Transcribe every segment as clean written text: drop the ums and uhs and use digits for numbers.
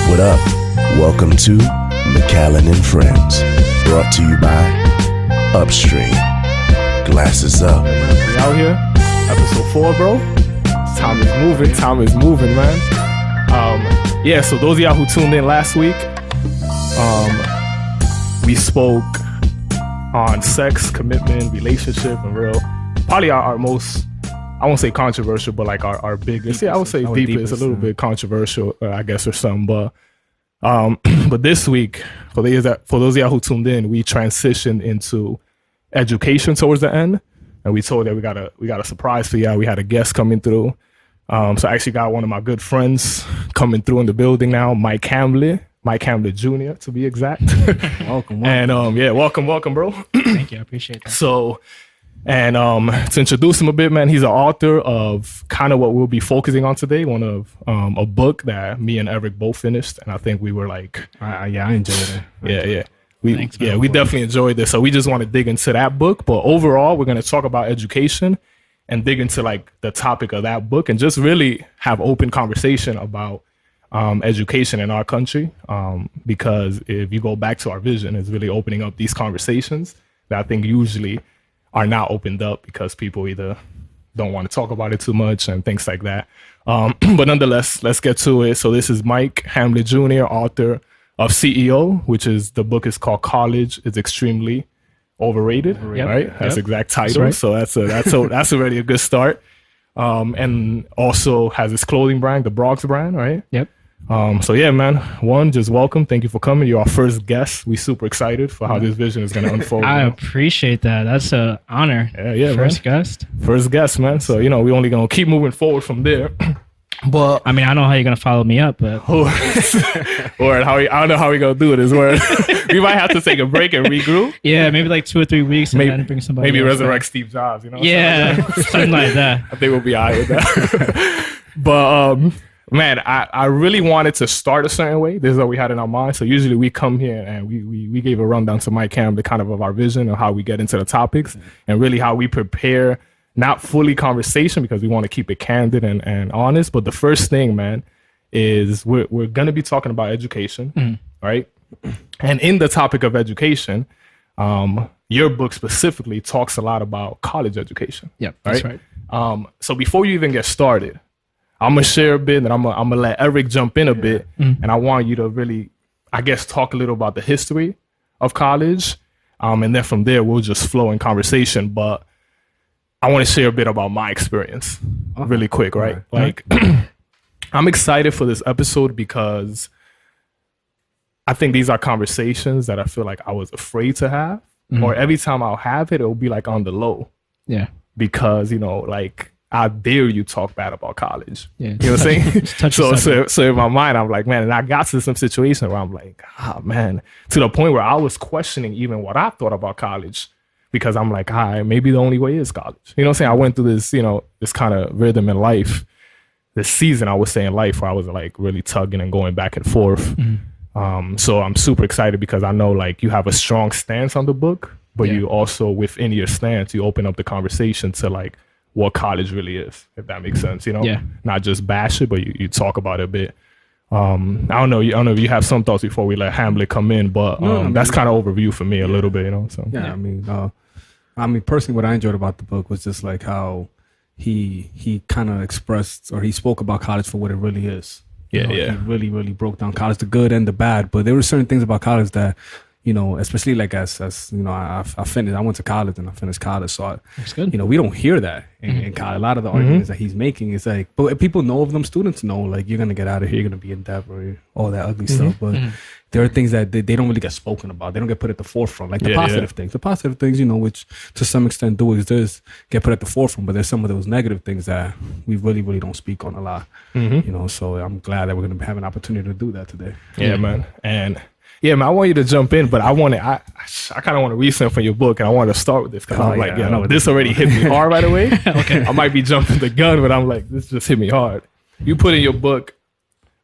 What up? Welcome to Macallan and Friends, brought to you by Upstream. Glasses up. We out here, episode 4, bro. Time is moving, man. So those of y'all who tuned in last week, we spoke on sex, commitment, relationship, and probably our most, I won't say controversial, but like our biggest. I would say deepest, a little bit controversial, I guess, or something. But this week, for those of y'all who tuned in, we transitioned into education towards the end, and we told that we got a surprise for y'all. We had a guest coming through. So I actually got one of my good friends coming through in the building now, Mike Hamlett Jr. to be exact. Welcome. And welcome, bro. Thank you, I appreciate that. So, and to introduce him a bit, man, he's an author of kind of what we'll be focusing on today. One of a book that me and Eric both finished, and I think we were like, I enjoyed it. We definitely enjoyed this. So we just want to dig into that book. But overall, we're going to talk about education and dig into like the topic of that book and just really have open conversation about education in our country. Because if you go back to our vision, it's really opening up these conversations that I think usually are not opened up because people either don't want to talk about it too much and things like that. But nonetheless, let's get to it. So this is Mike Hamlett Jr., author of C.E.O., which is the book is called College is Extremely Overrated, right? That's the exact title. Right. So that's already a good start. And also has his clothing brand, the Bronx Brand, right? Yep. So yeah, man, just welcome. Thank you for coming. You're our first guest. We're super excited for how this vision is going to unfold. I appreciate that. That's an honor. Yeah, First guest, man. So, we only going to keep moving forward from there. But I mean, I don't know how you're going to follow me up, but word, I don't know how we going to do it. Is word. We might have to take a break and regroup. Yeah, maybe like 2 or 3 weeks and then bring somebody maybe else resurrect back. Steve Jobs, Yeah, something like that. I think we'll be all right with that. But man, I really wanted to start a certain way. This is what we had in our mind. So usually we come here and we gave a rundown to Mike Cam, the kind of our vision of how we get into the topics and really how we prepare, not fully conversation because we want to keep it candid and honest. But the first thing, man, is we're going to be talking about education, right? And in the topic of education, your book specifically talks a lot about college education. Yeah, that's right. So before you even get started, I'm going to share a bit and I'm going to let Eric jump in a bit. And I want you to really, I guess, talk a little about the history of college. And then from there, we'll just flow in conversation. But I want to share a bit about my experience really quick, right? Like, I'm excited for this episode because I think these are conversations that I feel like I was afraid to have. Or every time I'll have it, it'll be like on the low. Yeah. Because, like, I dare you talk bad about college. Yeah, you know what I'm saying? So in my mind, I'm like, man, and I got to some situation where I'm like, man, to the point where I was questioning even what I thought about college because I'm like, maybe the only way is college. You know what I'm saying? I went through this, this kind of rhythm in life, this season, I would say in life where I was like really tugging and going back and forth. So I'm super excited because I know like you have a strong stance on the book, but you also within your stance, you open up the conversation to like, what college really is, if that makes sense, not just bash it, but you talk about it a bit. I don't know if you have some thoughts before we let Hamlet come in, but that's kind of overview for me a little bit, So I mean, personally, what I enjoyed about the book was just like how he kind of expressed or he spoke about college for what it really is. He really, really broke down college, the good and the bad. But there were certain things about college that, especially like as I finished, I went to college and I finished college. So, that's good. We don't hear that in college. A lot of the arguments that he's making is like, but people know of them, students know, like, you're going to get out of here, you're going to be in debt or all that ugly stuff. But there are things that they don't really get spoken about. They don't get put at the forefront, like the positive things. The positive things, which to some extent do exist, get put at the forefront. But there's some of those negative things that we really, really don't speak on a lot. So I'm glad that we're going to have an opportunity to do that today. Yeah, man. And yeah, man, I want you to jump in, but I kind of want to read something from your book, and I want to start with this because I'm like, this already hit me hard right away. Okay. I might be jumping the gun, but I'm like, this just hit me hard. You put in your book,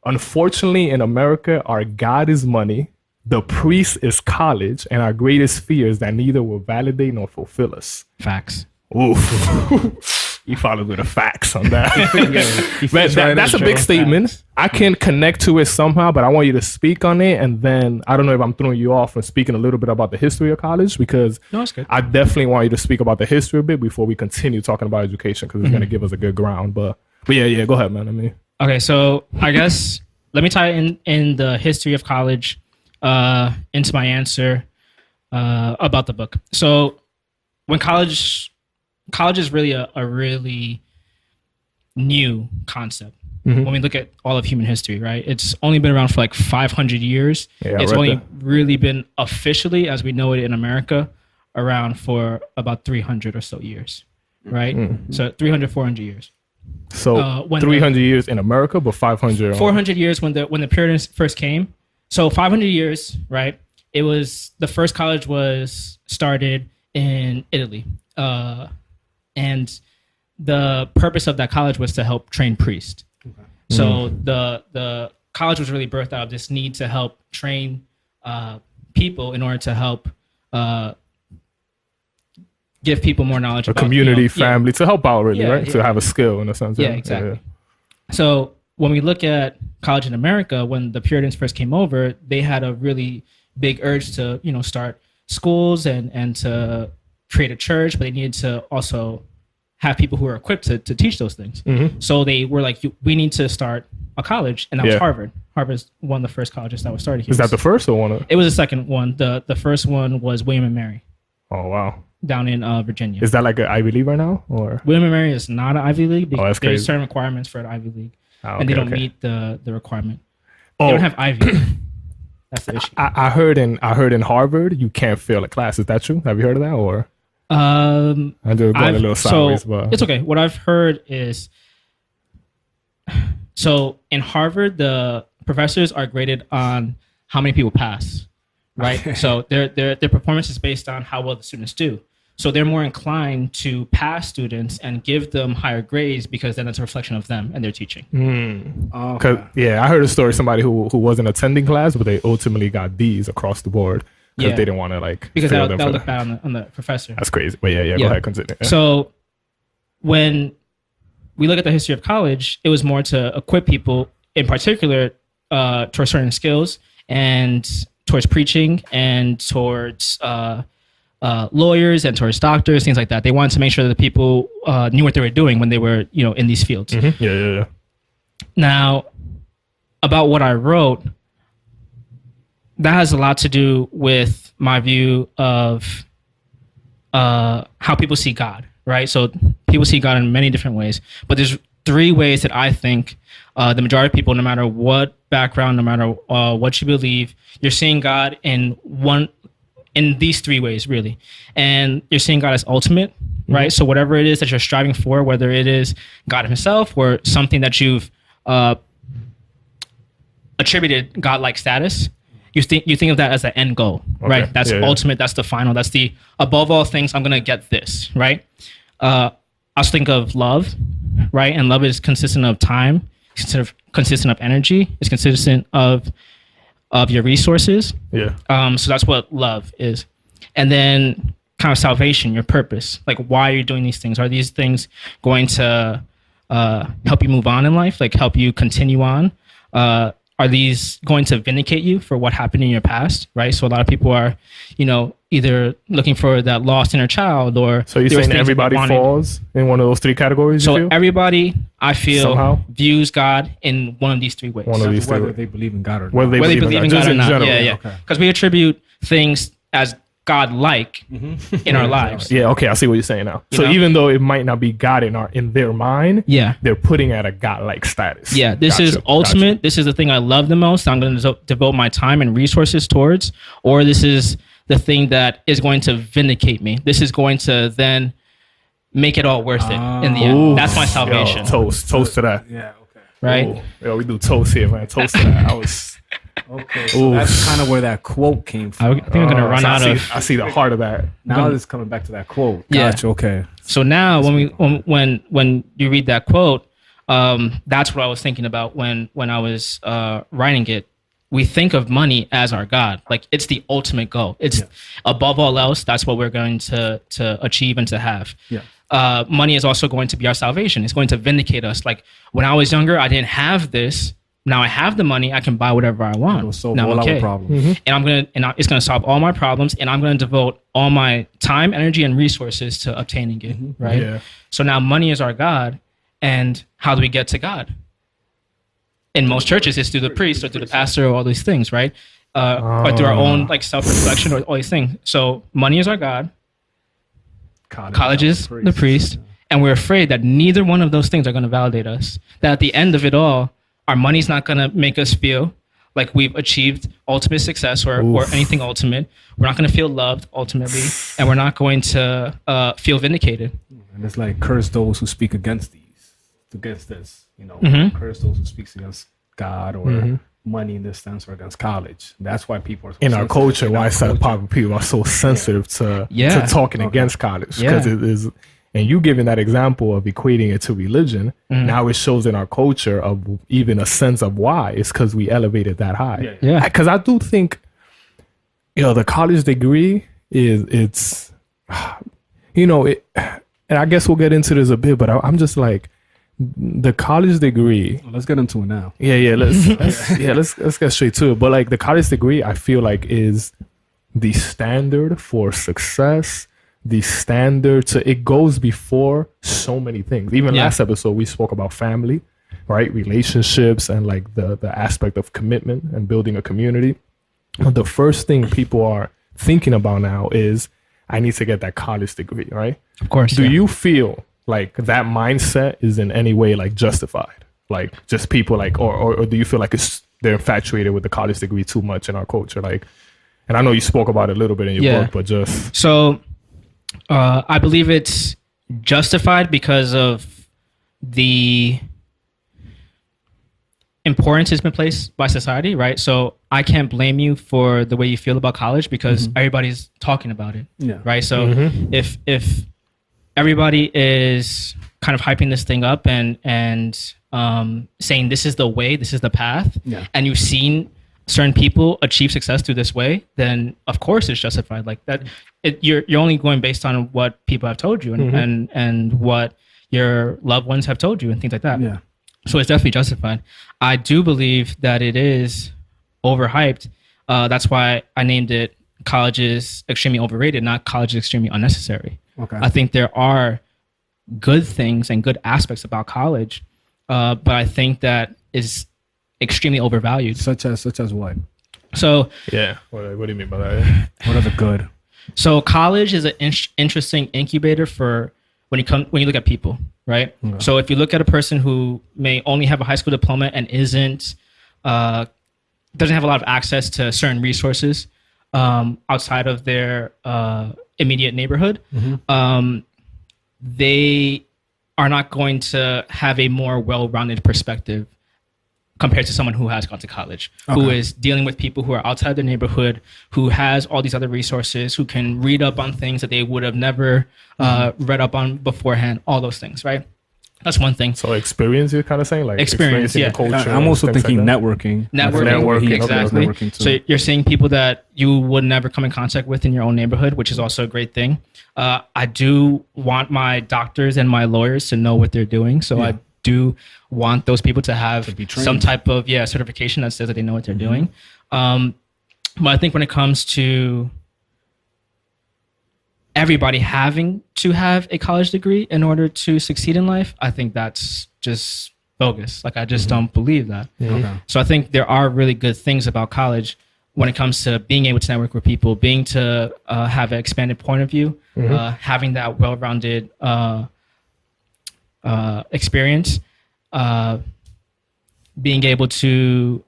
unfortunately, in America, our God is money, the priest is college, and our greatest fear is that neither will validate nor fulfill us. Facts. Oof. You followed with the facts on that. Yeah, Man, that's a big statement. I can connect to it somehow, but I want you to speak on it. And then I don't know if I'm throwing you off from speaking a little bit about the history of college, because No, it's good. I definitely want you to speak about the history a bit before we continue talking about education, because it's going to give us a good ground. But yeah, go ahead, man. I mean, Okay, so I guess let me tie in the history of college into my answer about the book. So when college is really a really new concept. When we look at all of human history, right? It's only been around for like 500 years. Yeah, it's right only there. really been officially, as we know it in America, around for about 300 or so years, right? So 300, 400 years. so when 300 years in America, but 500. 400 years when the Puritans first came. So 500 years, right? It was the first college was started in Italy, and the purpose of that college was to help train priests. So the college was really birthed out of this need to help train people in order to help give people more knowledge. A about, community, yeah. family, to help out, really, Yeah, right? yeah. To have a skill in a sense. Yeah, exactly. So when we look at college in America, when the Puritans first came over, they had a really big urge to, start schools and to create a church, but they needed to also have people who are equipped to teach those things. So they were like, we need to start a college, and that was Yeah. Harvard. Harvard's one of the first colleges that was started here. Is that the first or one of? It was the second one. The first one was William and Mary Oh, wow. down in Virginia. Is that like an Ivy League right now, or? William and Mary is not an Ivy League because that's there's crazy. certain requirements for an Ivy League, Oh, and they okay, don't okay. meet the requirement. Oh, They don't have Ivy. That's the issue. I heard in Harvard you can't fail a class. Is that true? Have you heard of that, or? I'm just going a little sideways, but it's okay. What I've heard is, so in Harvard, the professors are graded on how many people pass, right? Okay. So their performance is based on how well the students do. So they're more inclined to pass students and give them higher grades because then it's a reflection of them and their teaching. Cause I heard a story. Somebody who wasn't attending class, but they ultimately got D's across the board because Yeah. they didn't want to like Because fail that them for look that. bad on the professor. That's crazy. But yeah, go Yeah. ahead, continue. Yeah. So when we look at the history of college, it was more to equip people, in particular, towards certain skills and towards preaching and towards lawyers and towards doctors, things like that. They wanted to make sure that the people knew what they were doing when they were, in these fields. Yeah. Now, about what I wrote, that has a lot to do with my view of how people see God, right? So people see God in many different ways, but there's 3 ways that I think the majority of people, no matter what background, no matter what you believe, you're seeing God in these 3 ways, really. And you're seeing God as ultimate, right? So whatever it is that you're striving for, whether it is God himself or something that you've attributed God-like status, you think of that as the end goal, right? That's ultimate. That's the final. That's the above all things. I'm gonna get this, right? I also think of love, right? And love is consistent of time, consistent of energy. It's consistent of your resources. Yeah. So that's what love is, and then kind of salvation, your purpose. Like, why are you doing these things? Are these things going to help you move on in life? Like, help you continue on? Are these going to vindicate you for what happened in your past, right? So a lot of people are, either looking for that lost inner child, or So you're there was saying things that they everybody wanted. falls in one of those 3 categories? You So feel? everybody, I feel, Somehow? views God in one of these 3 ways. One of these whether 3. they believe in God or not. Whether they Whether they believe believe in Just God or not. general. Yeah. Okay. Because we attribute things as God-like in our lives. Yeah, okay, I see what you're saying now. You So know? even though it might not be God in their mind, Yeah. they're putting at a God-like status. Yeah, this is Gotcha, ultimate. gotcha. This is the thing I love the most. I'm going to devote my time and resources towards, or this is the thing that is going to vindicate me. This is going to then make it all worth it in the end. Ooh. That's my salvation, Yo, toast to that. Yeah, okay. right? Ooh. Yo, we do toast here, man. Toast to that. I was. Okay, so that's kind of where that quote came I from. think I'm going to run so out I see the heart of that. Now it's coming back to that quote. Yeah. Gotcha, okay. So now, when you read that quote, that's what I was thinking about when I was writing it. We think of money as our God, like it's the ultimate goal. It's above all else. That's what we're going to achieve and to have. Yeah. money is also going to be our salvation. It's going to vindicate us. Like when I was younger, I didn't have this. Now I have the money. I can buy whatever I want. It'll solve now all I'm okay. our problems. And it's going to solve all my problems. And I'm going to devote all my time, energy, and resources to obtaining it. Right. Yeah. So now money is our God. And how do we get to God? In most churches, it's through the priest or through the pastor or all these things, right? Or through our own like self-reflection or all these things. So money is our God. College is the priest. And we're afraid that neither one of those things are going to validate us. That at the end of it all, our money's not going to make us feel like we've achieved ultimate success or anything ultimate. We're not going to feel loved ultimately. And we're not going to feel vindicated. And it's like, curse those who speak against this, you know, curse those who speaks against God or money in this sense or against college. That's why people are so in our culture. Why people are so sensitive to talking against college, because it is. And you giving that example of equating it to religion, now it shows in our culture of even a sense of why. It's because we elevated that high. Because I do think, the college degree it's, and I guess we'll get into this a bit, but I'm just like, the college degree. Well, let's get into it now. Let's get straight to it. But like the college degree, I feel like is the standard for success. The standard it goes before so many things. Even last episode we spoke about family, right? Relationships and like the aspect of commitment and building a community. The first thing people are thinking about now is I need to get that college degree, right? Of course. Do you feel like that mindset is in any way like justified? Like just people like or do you feel like they're infatuated with the college degree too much in our culture? Like, and I know you spoke about it a little bit in your book, but just so I believe it's justified because of the importance it's been placed by society, right? So I can't blame you for the way you feel about college because everybody's talking about it, right? So if everybody is kind of hyping this thing up and saying this is the way, this is the path, and you've seen certain people achieve success through this way, then of course it's justified. Like that, you're only going based on what people have told you and what your loved ones have told you and things like that. Yeah. So it's definitely justified. I do believe that it is overhyped. That's why I named it college is extremely overrated, not college is extremely unnecessary. Okay. I think there are good things and good aspects about college, but I think that is extremely overvalued. Such as what? So what do you mean by that? What are the good? So college is an interesting incubator for when you look at people, right? Yeah. So if you look at a person who may only have a high school diploma and doesn't have a lot of access to certain resources outside of their immediate neighborhood, they are not going to have a more well-rounded perspective compared to someone who has gone to college, who is dealing with people who are outside their neighborhood, who has all these other resources, who can read up on things that they would have never read up on beforehand, all those things, right? That's one thing. So experience, you're kind of saying? Like experience, the culture. I'm also thinking like networking. Networking, exactly. Networking so you're seeing people that you would never come in contact with in your own neighborhood, which is also a great thing. I do want my doctors and my lawyers to know what they're doing. So I do want those people to have some type of certification that says that they know what they're doing. But I think when it comes to everybody having to have a college degree in order to succeed in life, I think that's just bogus. Like I just don't believe that. So I think there are really good things about college when it comes to being able to network with people, being to have an expanded point of view, having that well-rounded experience, being able to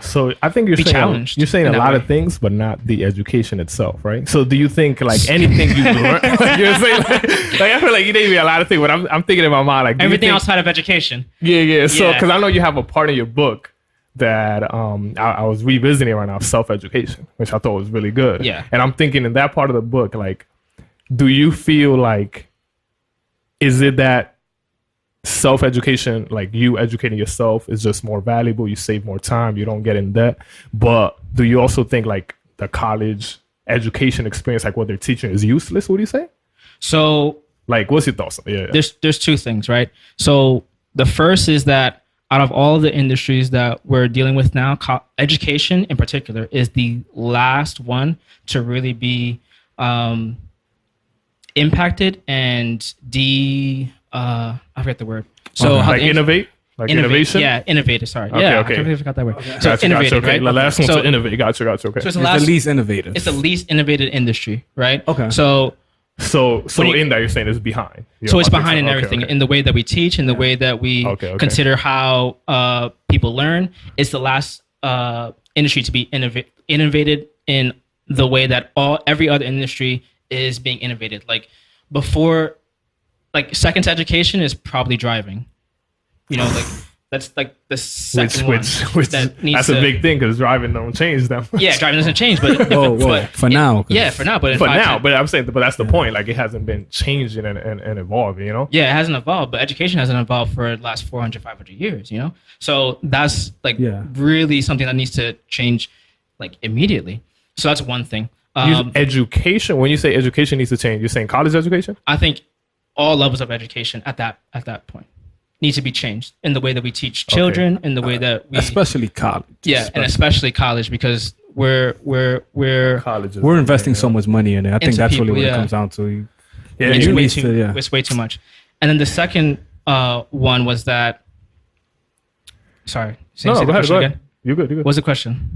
so I think you're saying a lot of things, but not the education itself, right? So do you think like anything you learn, like you're saying, like I feel like you gave me a lot of things, but I'm thinking in my mind like everything outside of education. So because I know you have a part of your book that I was revisiting right now, self-education, which I thought was really good. Yeah, and I'm thinking in that part of the book, like, do you feel like is it that self-education, like you educating yourself, is just more valuable, you save more time, you don't get in debt, but do you also think like the college education experience, like what they're teaching, is useless? What do you say? So Like, what's your thoughts? Yeah. There's two things, right? So the first is that out of all the industries that we're dealing with now, education in particular is the last one to really be impacted and I forget the word. So like innovate? Like innovation? Yeah, innovative. Sorry. Okay, yeah, okay. I forgot that word. So Gotcha, innovative, okay. right? The last one to innovate. Gotcha. Okay. So it's It's the least innovative. It's the least innovative industry, right? Okay. So in that you're saying it's behind. So it's behind in Okay, everything, okay. in the way that we teach, in the way that we consider how people learn. It's the last industry to be innovated in the way that every other industry is being innovated. Like before, like second to education is probably driving. You know, like that's like the second one. That's a big thing because driving don't change them. Yeah, driving doesn't change, but for now. Yeah, for now. But I'm saying, but that's the point. Like it hasn't been changing and evolving. You know. Yeah, it hasn't evolved, but education hasn't evolved for the last 400, 500 years. You know, so that's like really something that needs to change, like immediately. So that's one thing. Education. When you say education needs to change, you're saying college education? I think all levels of education at that point need to be changed in the way that we teach children, in the way that we, especially college. Yeah, and especially college because we're investing so much money in it. I think that's really what it comes down to. It's way too much. And then the second one was that. Sorry. Go ahead. You're good. What's the question?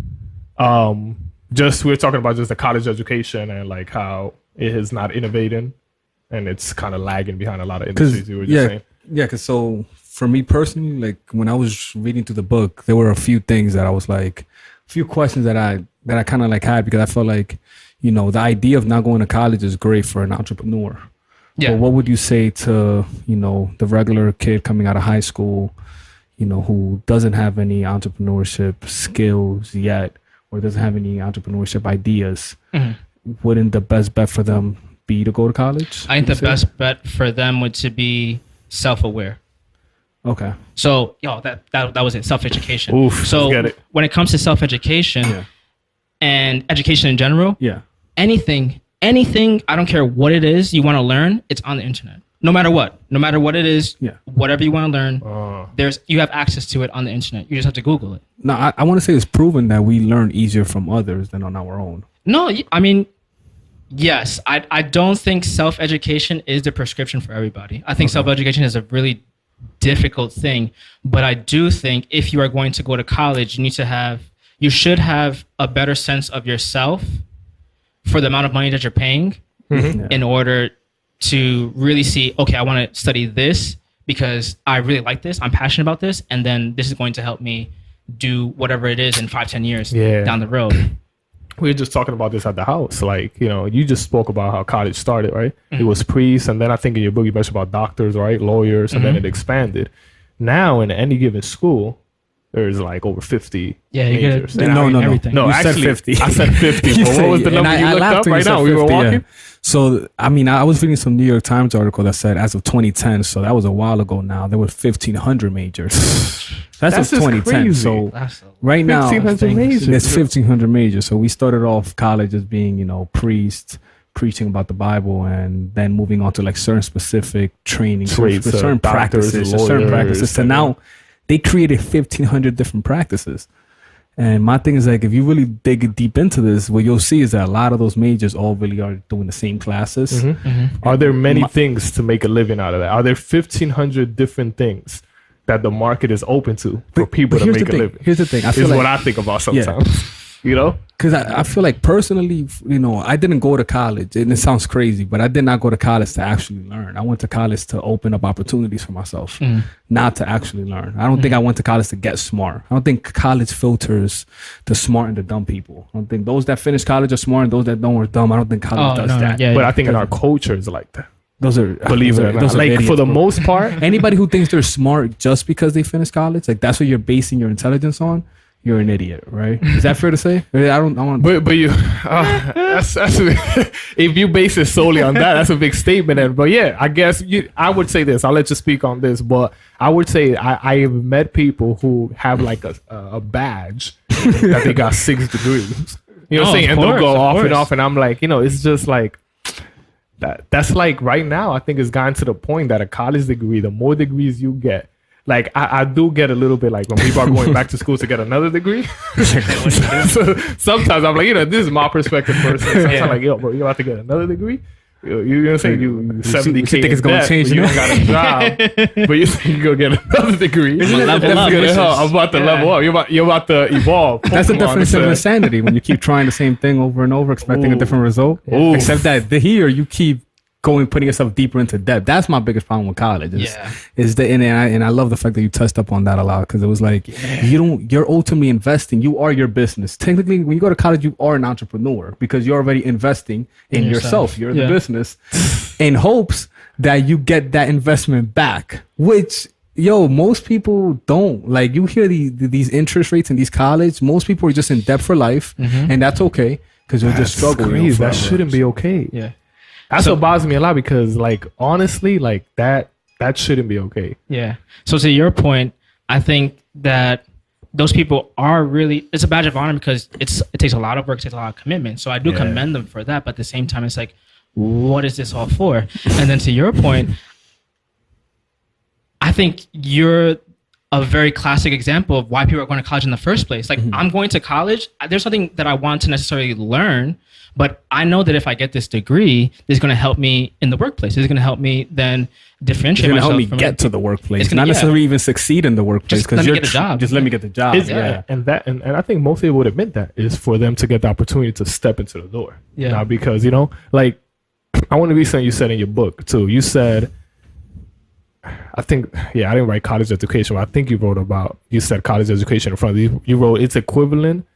Just we're talking about just the college education and like how it is not innovating and it's kind of lagging behind a lot of industries. You were just saying. Yeah, because so for me personally, like when I was reading through the book, there were a few things that I was like, a few questions that I kind of like had because I felt like, you know, the idea of not going to college is great for an entrepreneur. Yeah. But what would you say to, you know, the regular kid coming out of high school, you know, who doesn't have any entrepreneurship skills yet or doesn't have any entrepreneurship ideas? Mm-hmm. Wouldn't the best bet for them be to go to college? I think the best bet for them would to be self-aware. Okay. So, that was it. Self-education. Oof, so get it. When it comes to self-education and education in general, anything, I don't care what it is you want to learn, it's on the internet. No matter what it is, whatever you want to learn, you have access to it on the internet. You just have to Google it. No, I want to say it's proven that we learn easier from others than on our own. No, I mean, yes, I don't think self-education is the prescription for everybody. I think self-education is a really difficult thing, but I do think if you are going to go to college, you should have a better sense of yourself for the amount of money that you're paying in order to really see, okay, I want to study this because I really like this, I'm passionate about this, and then this is going to help me do whatever it is in 5-10 years down the road. We were just talking about this at the house. Like, you know, you just spoke about how college started, right? Mm-hmm. It was priests, and then I think in your book you mentioned about doctors, right? Lawyers, and then it expanded. Now in any given school, there's like over 50 majors. No, actually, said 50. I said 50. But what was the number you looked up right now? 50, we were walking? Yeah. So, I mean, I was reading some New York Times article that said as of 2010, so that was a while ago now, there were 1,500 majors. That's of 2010. Crazy. So right now, 1,500 majors. There's 1,500 majors. So we started off college as being, you know, priests, preaching about the Bible, and then moving on to like certain specific training, certain practices. So now they created 1,500 different practices. And my thing is like, if you really dig deep into this, what you'll see is that a lot of those majors all really are doing the same classes. Mm-hmm. Mm-hmm. Are there many things to make a living out of that? Are there 1,500 different things that the market is open to for people to make a living? Here's the thing. I feel is like, what I think about sometimes. You know? Because I feel like personally, you know, I didn't go to college, and it sounds crazy, but I did not go to college to actually learn. I went to college to open up opportunities for myself, not to actually learn. I don't think I went to college to get smart. I don't think college filters the smart and the dumb people. I don't think those that finish college are smart and those that don't are dumb. I don't think college does that. But I think in our culture it's like that. Those are, believe it or not, like idiots, for the most part, anybody who thinks they're smart just because they finished college, like that's what you're basing your intelligence on, you're an idiot, right? Is that fair to say? I want. But you, that's if you base it solely on that, that's a big statement. And but yeah, I guess I would say this. I'll let you speak on this, but I would say I have met people who have like a badge that they got 6 degrees. You know what I'm saying? And they'll go off and off, and I'm like, you know, it's just like. that's like right now, I think it's gotten to the point that a college degree, the more degrees you get, like I do get a little bit like when people are going back to school to get another degree. So sometimes I'm like, this is my perspective personally. Sometimes I'm like, yo, bro, you about to get another degree? You're gonna say you 70K think it's gonna change? You don't got a job, but you think you're gonna get another degree. I'm about to level up. You're about to evolve. That's the definition of insanity, when you keep trying the same thing over and over, expecting a different result. Except that here you keep putting yourself deeper into debt. That's my biggest problem with college. And I love the fact that you touched up on that a lot, because it was like you're ultimately investing. You are your business. Technically, when you go to college, you are an entrepreneur because you're already investing in yourself. You're the business, in hopes that you get that investment back, which most people don't. Like, you hear these interest rates in these college. Most people are just in debt for life, and that's okay, because you'll just struggle. That shouldn't be okay. Yeah. That's what bothers me a lot, because like, honestly, like that shouldn't be okay. Yeah. So to your point, I think that those people are really, it's a badge of honor, because it takes a lot of work, it takes a lot of commitment. So I do commend them for that. But at the same time, it's like, what is this all for? And then to your point, I think you're a very classic example of why people are going to college in the first place. Like, I'm going to college, there's something that I want to necessarily learn, but I know that if I get this degree, this is going to help me in the workplace. This is going to help me then differentiate myself. It's going to help me get to the workplace, not necessarily even succeed in the workplace. Just let me get a job. Just let me get the job. And I think most people would admit that is for them to get the opportunity to step into the door. Yeah. Now, because, like, I want to be something you said in your book too. You said, I think, I didn't write college education, but I think you said college education in front of you. You wrote it's equivalent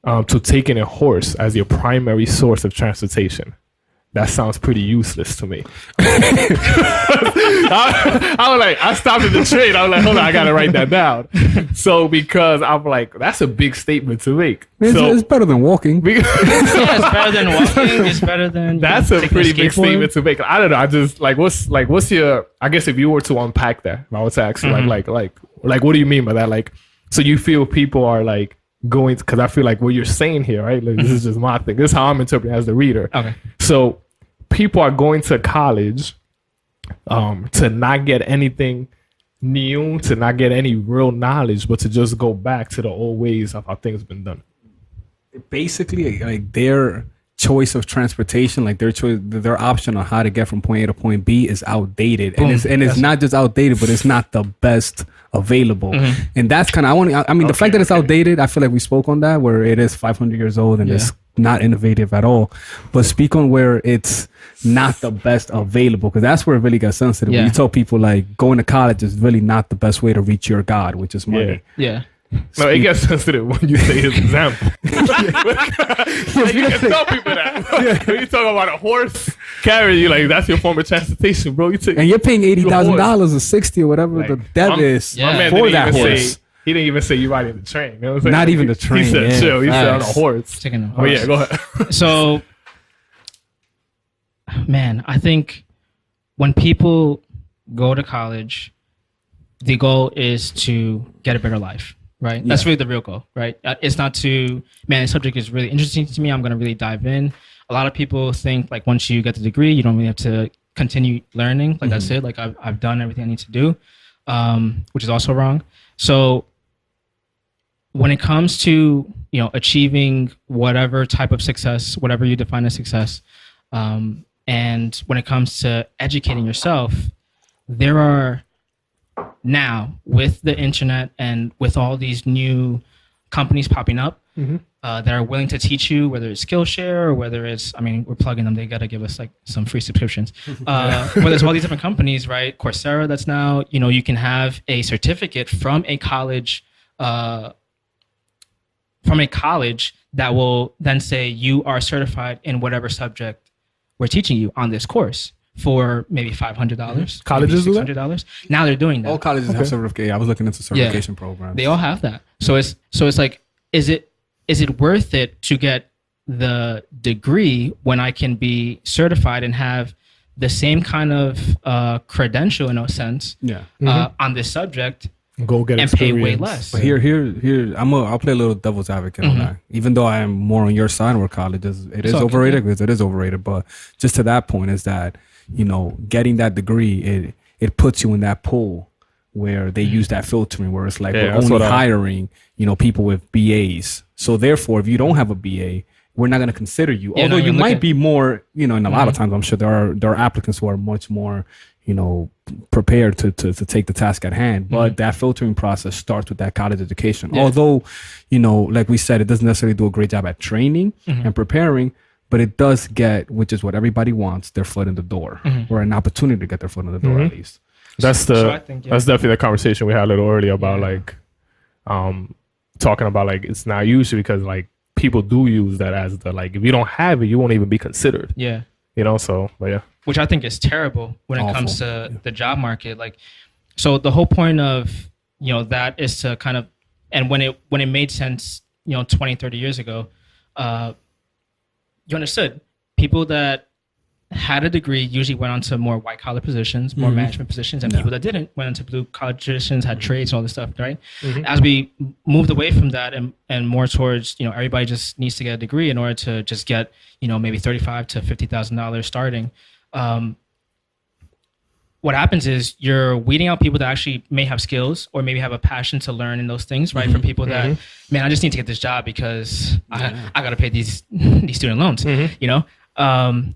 to taking a horse as your primary source of transportation. That sounds pretty useless to me. I stopped at the train. I was like, hold on, I got to write that down. So, because I'm like, that's a big statement to make. It's better than walking. It's better than walking. It's better than that's a pretty big statement to make. I don't know. I just like, what's your, I guess if you were to unpack that, I would say actually like, what do you mean by that? Like, so you feel people are like, going, because I feel like what you're saying here, right? Like, this is just my thing. This is how I'm interpreting as the reader. Okay. So people are going to college to not get anything new, to not get any real knowledge, but to just go back to the old ways of how things have been done. Basically, like, their choice of transportation, like their option on how to get from point A to point B is outdated. Boom. And it's not just outdated, but it's not the best available. And that's kind of, the fact that it's outdated, I feel like we spoke on that, where it is 500 years old and it's not innovative at all. But speak on where it's not the best available, because that's where it really got sensitive. When you tell people like going to college is really not the best way to reach your God, which is money. No, it gets sensitive when you say his example. You can tell people that. When you talk about a horse carrier, you like, that's your form of transportation, bro. And you're paying $80,000 or $60 or whatever the debt is for that horse. He didn't even say you riding the train. You know what I'm saying? Not even the train. He said chill. He said on a horse. Oh yeah, go ahead. So, man, I think when people go to college, the goal is to get a better life. Right. That's really the real goal, right? It's not to, man, the subject is really interesting to me, I'm going to really dive in. A lot of people think like once you get the degree, you don't really have to continue learning. Like that's it. Like I've done everything I need to do, which is also wrong. So when it comes to, achieving whatever type of success, whatever you define as success, and when it comes to educating yourself, there are, now with the internet and with all these new companies popping up that are willing to teach you, whether it's Skillshare or whether it's, we're plugging them, they got to give us like some free subscriptions. Whether it's all these different companies, right? Coursera, that's now, you can have a certificate from a college that will then say you are certified in whatever subject we're teaching you on this course. For maybe $500, colleges do $600. Now they're doing that. All colleges have certification. I was looking into certification programs. They all have that. So it's like, is it worth it to get the degree when I can be certified and have the same kind of credential in a sense on this subject Go get and pay way experience. less. But here, I'll play a little devil's advocate on that. Even though I am more on your side where college is, it is all good, overrated because it is overrated. But just to that point is that, you know, getting that degree, it puts you in that pool where they use that filtering, where it's like we're only hiring, you know, people with BAs. So therefore, if you don't have a BA, we're not going to consider you. Although you might be more, you know, and a lot of times I'm sure there are applicants who are much more, you know, prepared to take the task at hand. But that filtering process starts with that college education. Yeah. Although, you know, like we said, it doesn't necessarily do a great job at training and preparing, but it does get, which is what everybody wants, their foot in the door, or an opportunity to get their foot in the door at least. That's that's definitely the conversation we had a little earlier about like talking about like it's not usually because like people do use that as the like if you don't have it, you won't even be considered. Yeah. You know, so but yeah. Which I think is terrible when it comes to the job market. Like, so the whole point of, you know, that is to kind of, and when it made sense, you know, 20, 30 years ago, you understood people that had a degree usually went on to more white collar positions, more management positions, and people that didn't went into blue collar positions, had trades and all this stuff, right? As we moved away from that and more towards, you know, everybody just needs to get a degree in order to just get, you know, maybe $35,000 to $50,000 starting. What happens is you're weeding out people that actually may have skills or maybe have a passion to learn in those things, right? From people that, man, I just need to get this job because I got to pay these student loans, you know?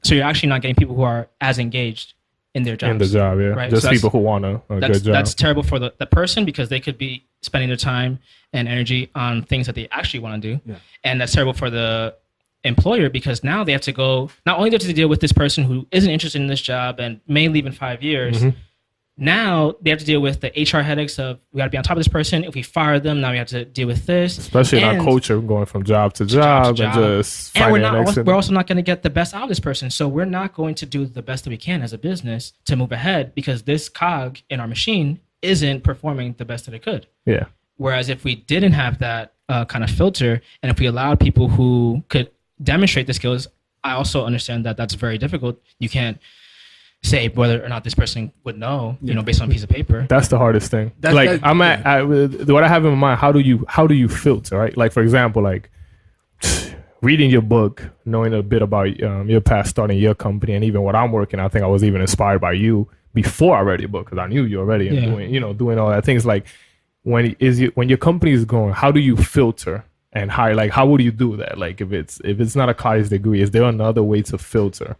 So you're actually not getting people who are as engaged in their jobs. In the job, yeah. Right? Just so people who want a good job. That's terrible for the person because they could be spending their time and energy on things that they actually want to do. Yeah. And that's terrible for the employer because now they have to go, not only do they have to deal with this person who isn't interested in this job and may leave in 5 years, now they have to deal with the HR headaches of we got to be on top of this person. If we fire them, now we have to deal with this. Especially in our culture, going from job to job and just and we're also not going to get the best out of this person. So we're not going to do the best that we can as a business to move ahead because this cog in our machine isn't performing the best that it could. Yeah. Whereas if we didn't have that kind of filter and if we allowed people who could demonstrate the skills, I also understand that that's very difficult. You can't say whether or not this person would know, you know, based on a piece of paper. That's the hardest thing. What I have in mind, how do you filter, right? Like, for example, like reading your book, knowing a bit about your past, starting your company, and even what I'm working, I think I was even inspired by you before I read your book because I knew you already and doing all that things. Like when your company is going, how do you filter and hire? Like, how would you do that? Like if it's not a college degree, is there another way to filter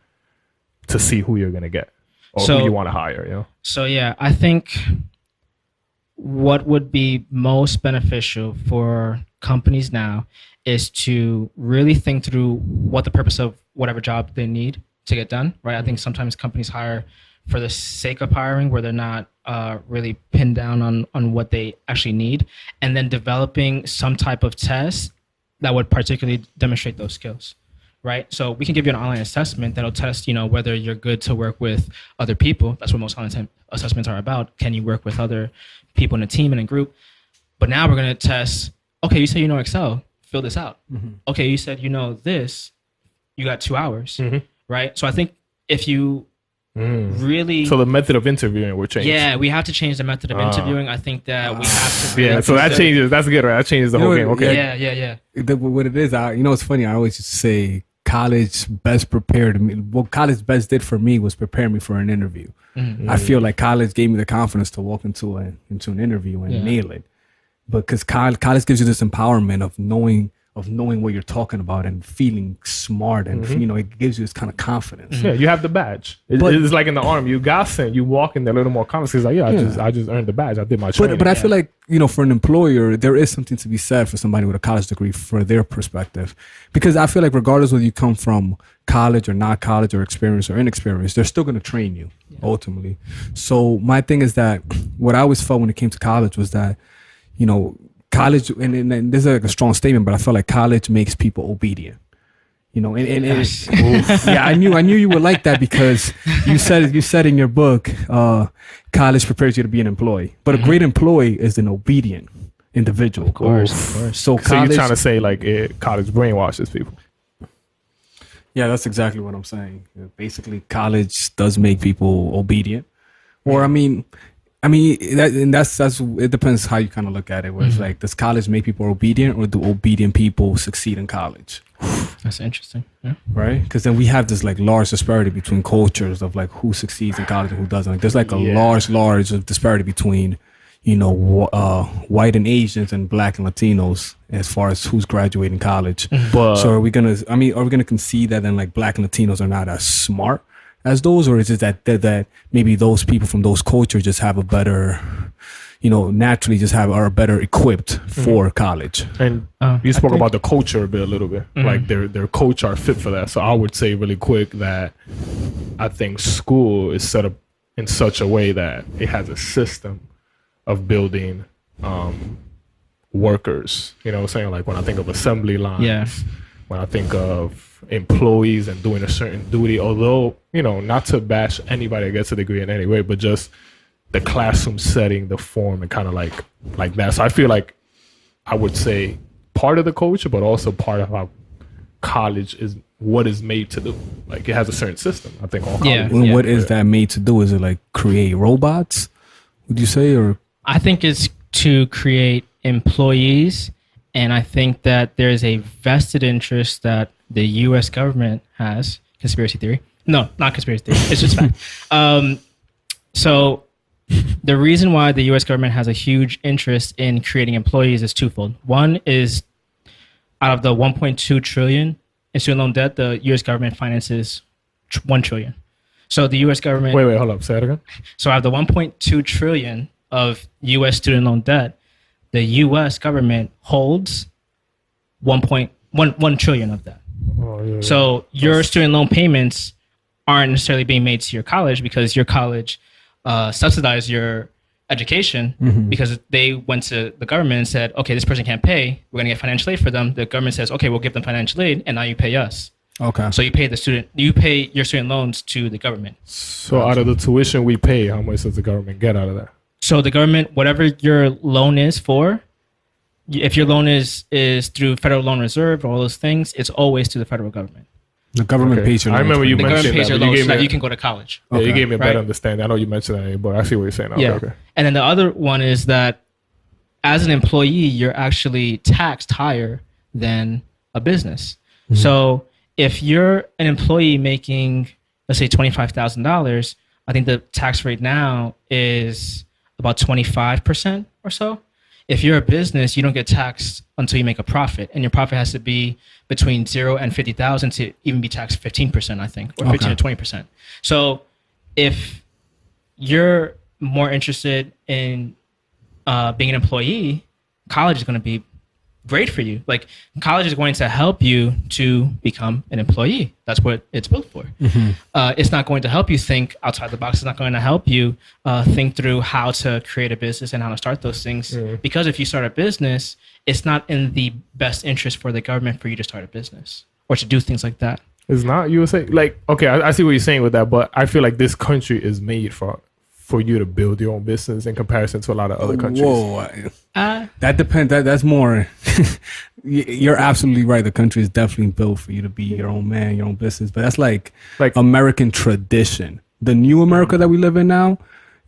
to see who you're gonna get or who you want to hire? You know. So yeah, I think what would be most beneficial for companies now is to really think through what the purpose of whatever job they need to get done. Right. I think sometimes companies hire for the sake of hiring, where they're not really pinned down on what they actually need, and then developing some type of test that would particularly demonstrate those skills. Right. So we can give you an online assessment that'll test, you know, whether you're good to work with other people. That's what most online assessments are about. Can you work with other people in a team and a group? But now we're going to test, okay, you said you know Excel, fill this out. Okay, you said you know this, you got 2 hours. Right. So I think if you really... So the method of interviewing will change. Yeah, we have to change the method of interviewing. I think that we have to... Yeah, so that changes. That's good, right? That changes the whole game. Okay. Yeah. What it is, you know, it's funny. I always just say college best prepared me. What college best did for me was prepare me for an interview. I feel like college gave me the confidence to walk into an interview and nail it. Because college gives you this empowerment of knowing what you're talking about and feeling smart and you know, it gives you this kind of confidence. Yeah, you have the badge. It's like in the army, you got sent, you walk in there a little more confidence. It's like, I just earned the badge. I did my training. But I feel like, you know, for an employer, there is something to be said for somebody with a college degree for their perspective. Because I feel like regardless whether you come from college or not college or experience or inexperience, they're still going to train you ultimately. So my thing is that what I always felt when it came to college was that, you know, college, and this is like a strong statement, but I feel like college makes people obedient. You know, yeah, I knew you would like that because you said in your book, college prepares you to be an employee, but a great employee is an obedient individual. Of course. So you're trying to say like college brainwashes people. Yeah, that's exactly what I'm saying. Basically, college does make people obedient, or I mean, I mean, that's it depends how you kind of look at it. Where it's like, does college make people obedient, or do obedient people succeed in college? That's interesting. Yeah. Right? Because then we have this like large disparity between cultures of like who succeeds in college and who doesn't. Like, there's like a large disparity between, you know, white and Asians and black and Latinos as far as who's graduating college. But so are we gonna concede that then like black and Latinos are not as smart as those, or is it that maybe those people from those cultures just have a better, you know, naturally just are better equipped for college? And you spoke about the culture a little bit, like their culture are fit for that. So I would say really quick that I think school is set up in such a way that it has a system of building workers. You know what I'm saying? Like when I think of assembly lines, when I think of employees and doing a certain duty, although, you know, not to bash anybody that gets a degree in any way, but just the classroom setting, the form, and kind of like that. So I feel like I would say part of the culture, but also part of how college is what is made to do. Like it has a certain system. I think all college. And what is that made to do? Is it like create robots, would you say? Or I think it's to create employees, and I think that there's a vested interest that the U.S. government has. Conspiracy theory? No, not conspiracy theory. It's just fact. So the reason why the U.S. government has a huge interest in creating employees is twofold. One is out of the 1.2 trillion in student loan debt, the U.S. government finances 1 trillion. So the U.S. government. Wait, hold up. Say that again. So out of the 1.2 trillion of U.S. student loan debt, the U.S. government holds 1.1 trillion of that. Oh, yeah. So your student loan payments aren't necessarily being made to your college because your college subsidized your education because they went to the government and said, okay, this person can't pay. We're going to get financial aid for them. The government says, okay, we'll give them financial aid, and now you pay us. Okay. So you pay your student loans to the government. So out of the tuition we pay, how much does the government get out of that? So the government, whatever your loan is for, if your loan is through Federal Loan Reserve or all those things, it's always to the federal government. The government pays your loans. I remember you The mentioned government pays that. your But loans you so gave that me, you can go to college. yeah, you gave me a better Right. understanding. I know you mentioned that, but I see what you're saying. Yeah. Okay. And then the other one is that as an employee, you're actually taxed higher than a business. So if you're an employee making, let's say, $25,000, I think the tax rate now is about 25% or so. If you're a business, you don't get taxed until you make a profit, and your profit has to be between 0 and 50,000 to even be taxed 15%, I think, or 15 to 20%. So if you're more interested in being an employee, college is going to be great for you. Like college is going to help you to become an employee. That's what it's built for. It's not going to help you think outside the box. It's not going to help you think through how to create a business and how to start those things. Because if you start a business, it's not in the best interest for the government for you to start a business or to do things like that. It's not, you would say, like, okay, I see what you're saying with that, but I feel like this country is made for you to build your own business in comparison to a lot of other countries. Whoa, that depends. That's more. You're absolutely right. The country is definitely built for you to be your own man, your own business. But that's like American tradition. The new America that we live in now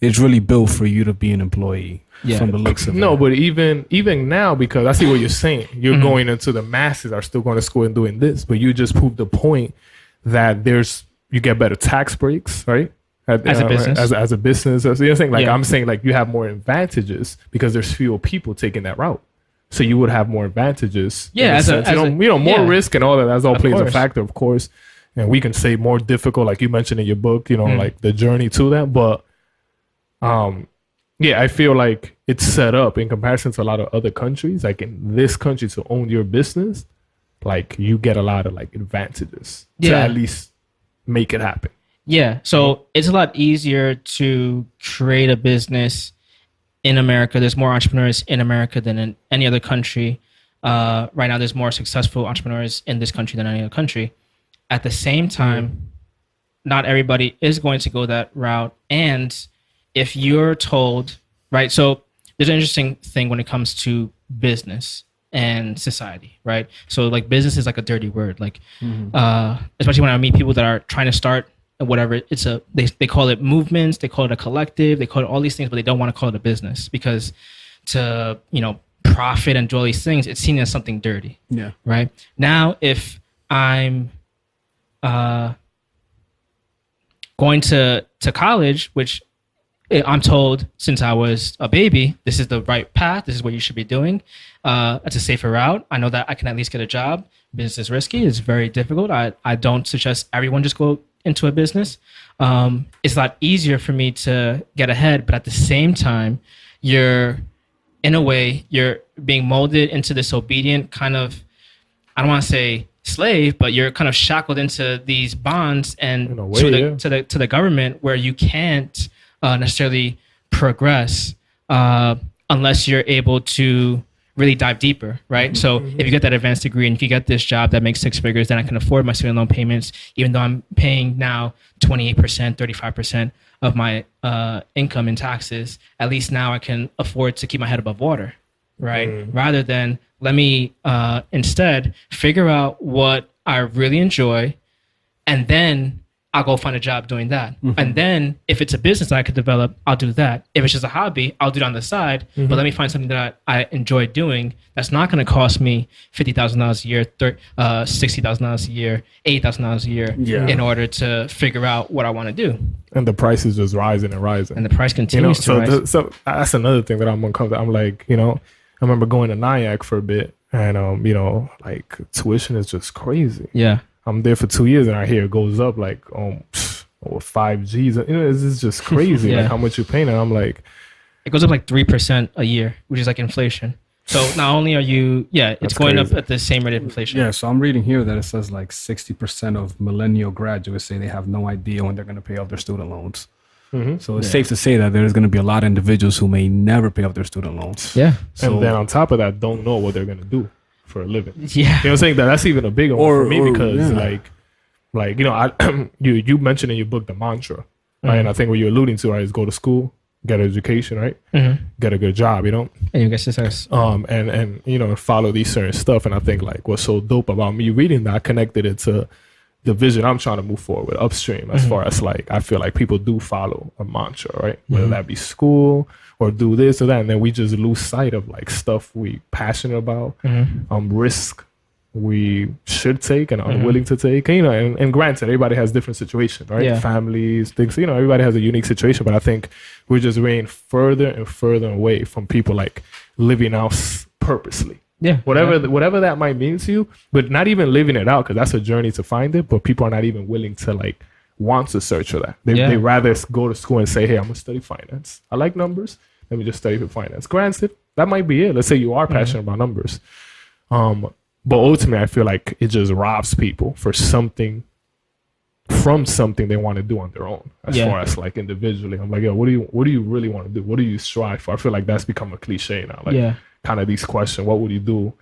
is really built for you to be an employee. Yeah. From the looks of it. No, but even now, because I see what you're saying, you're going into the masses are still going to school and doing this, but you just proved the point that you get better tax breaks, right? As a business. As a business. You know what I'm saying? Like I'm saying, like you have more advantages because there's fewer people taking that route. So you would have more advantages. Yeah, more risk and all that. That's all Of plays a course. factor, of course. And we can say more difficult, like you mentioned in your book, like the journey to that. But yeah, I feel like it's set up in comparison to a lot of other countries. Like in this country, to own your business, like you get a lot of like advantages to at least make it happen. Yeah. So it's a lot easier to create a business in America. There's more entrepreneurs in America than in any other country. Right now, there's more successful entrepreneurs in this country than any other country. At the same time, not everybody is going to go that route. And if you're told, right? So there's an interesting thing when it comes to business and society, right? So like business is like a dirty word. Like, especially when I meet people that are trying to start whatever. They call it movements, they call it a collective, they call it all these things, but they don't want to call it a business because to, profit and do all these things, it's seen as something dirty. Yeah. Right. Now, if I'm going to college, which I'm told since I was a baby, this is the right path. This is what you should be doing. It's a safer route. I know that I can at least get a job. Business is risky. It's very difficult. I don't suggest everyone just go into a business. It's a lot easier for me to get ahead, but at the same time, you're being molded into this obedient kind of, I don't want to say slave, but you're kind of shackled into these bonds and to the government where you can't necessarily progress unless you're able to really dive deeper, right? So if you get that advanced degree and if you get this job that makes 6 figures, then I can afford my student loan payments, even though I'm paying now 28%, 35% of my income in taxes. At least now I can afford to keep my head above water, right? Rather than let me instead figure out what I really enjoy, and then I'll go find a job doing that. And then if it's a business that I could develop, I'll do that. If it's just a hobby, I'll do it on the side. But let me find something that I enjoy doing that's not going to cost me $50,000 a year, $60,000 a year, $80,000 a year in order to figure out what I want to do. And the price is just rising and rising. And the price continues to rise. So that's another thing that I'm uncomfortable. I'm like, I remember going to Nyack for a bit, and like tuition is just crazy. Yeah. I'm there for 2 years, and I hear it goes up like over 5 G's. It's just crazy, like how much you're paying. And I'm like, it goes up like 3% a year, which is like inflation. So not only are you, it's going crazy. up at the same rate of inflation. Yeah, so I'm reading here that it says like 60% of millennial graduates say they have no idea when they're going to pay off their student loans. So it's safe to say that there's going to be a lot of individuals who may never pay off their student loans. Yeah. So, and then on top of that, don't know what they're going to do for a living. Yeah. You know what I'm saying? That's even a bigger one for me because you mentioned in your book the mantra, right? And I think what you're alluding to, right, is go to school, get an education, right? Get a good job, And you get success. And follow these certain stuff. And I think like what's so dope about me reading that, I connected it to the vision I'm trying to move forward with upstream, as far as like I feel like people do follow a mantra, right? Whether that be school or do this or that, and then we just lose sight of like stuff we passionate about, risk we should take and unwilling to take. And granted, everybody has different situations, right? Yeah. Families, things, everybody has a unique situation, but I think we're just weighing further and further away from people like living out purposely. Yeah. Whatever that might mean to you, but not even living it out, because that's a journey to find it, but people are not even willing to like want to search for that. They rather go to school and say, hey, I'm gonna study finance. I like numbers. Let me just study for finance. Granted, that might be it. Let's say you are passionate about numbers. But ultimately, I feel like it just robs people from something they want to do on their own, as far as like individually. I'm like, yo, what do you really want to do? What do you strive for? I feel like that's become a cliche now. Like kind of these questions, what would you do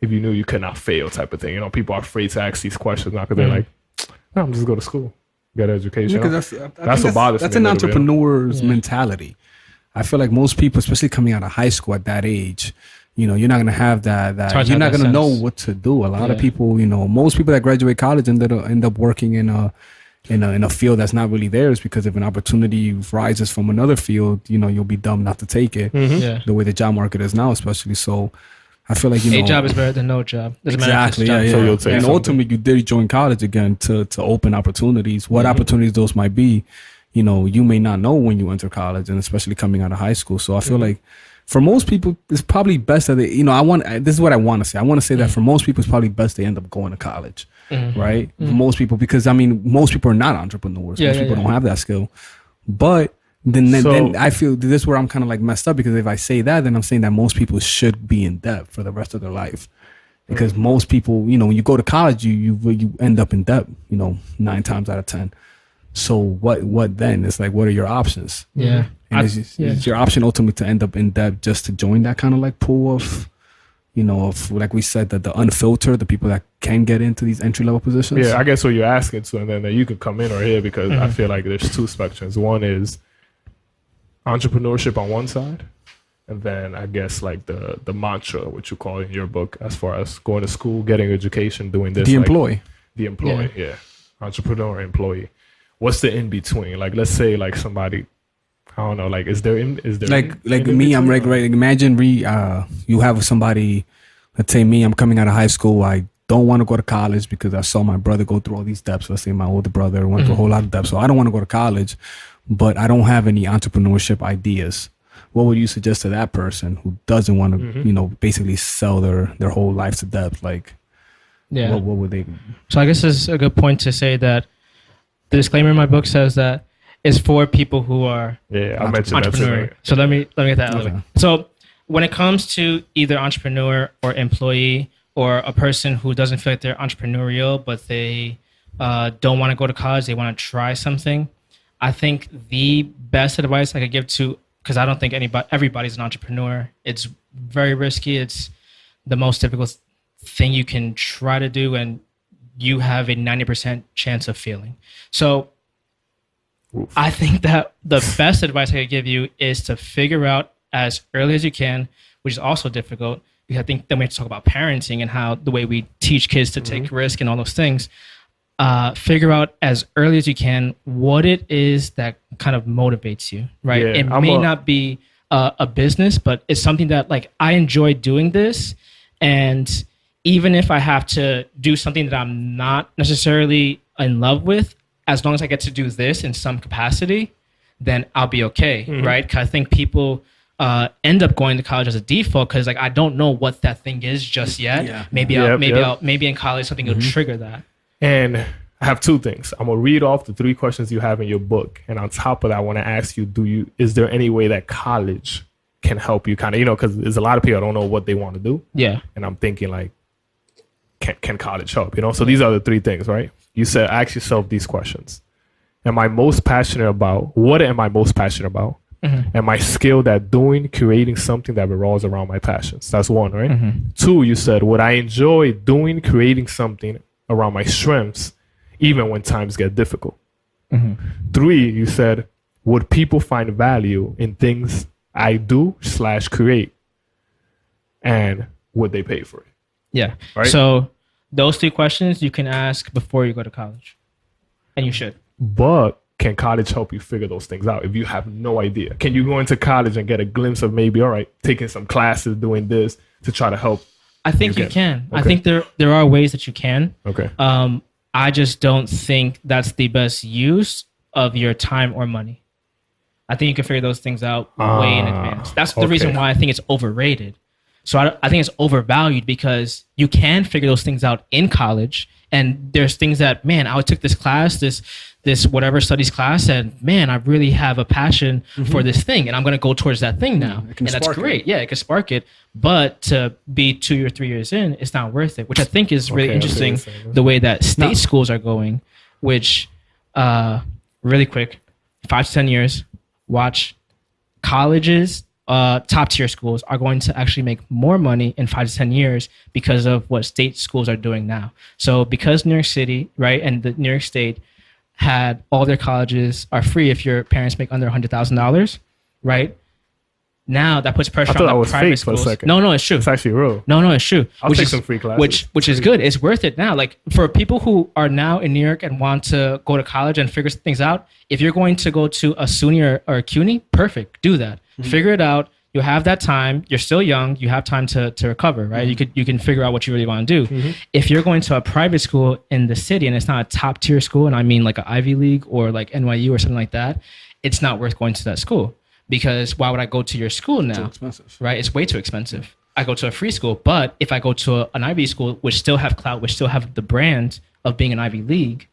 if you knew you could not fail type of thing? People are afraid to ask these questions now because they're like, no, I'm just go to school, get an education. Because that's what bothers me. That's an entrepreneur's mentality. I feel like most people, especially coming out of high school at that age, you're not going to have that you're not going to know what to do. A lot of people, most people that graduate college end up working in a field that's not really theirs, because if an opportunity rises from another field, you'll be dumb not to take it. The way the job market is now, especially. So I feel like a job is better than no job. Exactly. Yeah. So you'll take and something. ultimately, you did join college again to open opportunities. What opportunities those might be, you may not know when you enter college, and especially coming out of high school. So I feel like for most people, it's probably best that they, this is what I want to say. I want to say that for most people, it's probably best they end up going to college, right? For most people, because most people are not entrepreneurs. Most people don't have that skill. But then I feel this is where I'm kind of like messed up, because if I say that, then I'm saying that most people should be in debt for the rest of their life. Because most people, when you go to college, you end up in debt, 9 times out of 10. So what then? It's like, what are your options? Yeah. And is your option ultimately to end up in debt just to join that kind of like pool of, of like we said, that the unfiltered, the people that can get into these entry level positions? Yeah, I guess what you're asking to, and then you could come in or here, because I feel like there's two spectrums. One is entrepreneurship on one side, and then I guess like the mantra, which you call in your book, as far as going to school, getting education, doing this. The employee. The employee, yeah. Entrepreneur, employee. what's the in between? Like, let's say like somebody, I don't know, like is there like me? I'm right. Imagine you have somebody. Let's say me. I'm coming out of high school. I don't want to go to college because I saw my brother go through all these steps. Let's say my older brother went through a whole lot of steps. So I don't want to go to college, but I don't have any entrepreneurship ideas. What would you suggest to that person who doesn't want to, basically sell their whole life to debt? Like, what would they? So I guess it's a good point to say that the disclaimer in my book says that it's for people who are I mentioned entrepreneur. That so let me get that out of the Okay. way. So when it comes to either entrepreneur or employee or a person who doesn't feel like they're entrepreneurial, but they don't want to go to college, they want to try something, I think the best advice I could give to, because I don't think everybody's an entrepreneur. It's very risky. It's the most difficult thing you can try to do, and you have a 90% chance of failing. So I think that the best advice I could give you is to figure out as early as you can, which is also difficult, because I think then we have to talk about parenting and how the way we teach kids to take risk and all those things. Figure out as early as you can what it is that kind of motivates you, right? Yeah, it may not be a business, but it's something that like I enjoy doing this. And even if I have to do something that I'm not necessarily in love with, as long as I get to do this in some capacity, then I'll be okay, right? Because I think people end up going to college as a default because like I don't know what that thing is just yet. Yeah. Maybe in college something will trigger that. And I have two things. I'm gonna read off the 3 questions you have in your book, and on top of that, I want to ask you: is there any way that college can help you? Kind of, because there's a lot of people that don't know what they want to do. Yeah. And I'm thinking like, can college help? So these are the 3 things, right? You said ask yourself these questions: what am I most passionate about? Am I skilled at creating something that revolves around my passions? That's 1, right? 2, you said, would I enjoy creating something around my strengths, even when times get difficult? 3, you said, would people find value in things I do / create? And would they pay for it? Yeah. Right? So those 3 questions you can ask before you go to college. And you should. But can college help you figure those things out if you have no idea? Can you go into college and get a glimpse of maybe, all right, taking some classes, doing this to try to help? I think you can. Okay. I think there are ways that you can. Okay. I just don't think that's the best use of your time or money. I think you can figure those things out way in advance. That's the reason why I think it's overrated. So I think it's overvalued because you can figure those things out in college. And there's things that, man, I took this class, this whatever studies class, and man, I really have a passion for this thing, and I'm going to go towards that thing now. And that's great. Yeah, it can spark it. But to be 2 or 3 years in, it's not worth it, which I think is really interesting, the way that state schools are going, which, really quick, 5 to 10 years, watch colleges, top tier schools are going to actually make more money in 5 to 10 years because of what state schools are doing now. So because New York City, right, and the New York State had all their colleges are free if your parents make under $100,000, right? Now that puts pressure on the private schools. No, it's true. It's actually real. No, it's true. I'll take some free classes. Which is good. It's worth it now. Like for people who are now in New York and want to go to college and figure things out, if you're going to go to a SUNY or a CUNY, perfect. Do that. Figure it out. You have that time. You're still young. You have time to recover, right? You can figure out what you really want to do. If you're going to a private school in the city and it's not a top tier school, and I mean like an Ivy League or like NYU or something like that, it's not worth going to that school. Because why would I go to your school now? Too expensive. Right? It's way too expensive. I go to a free school, but if I go to an Ivy school, which still have clout, which still have the brand of being an Ivy League,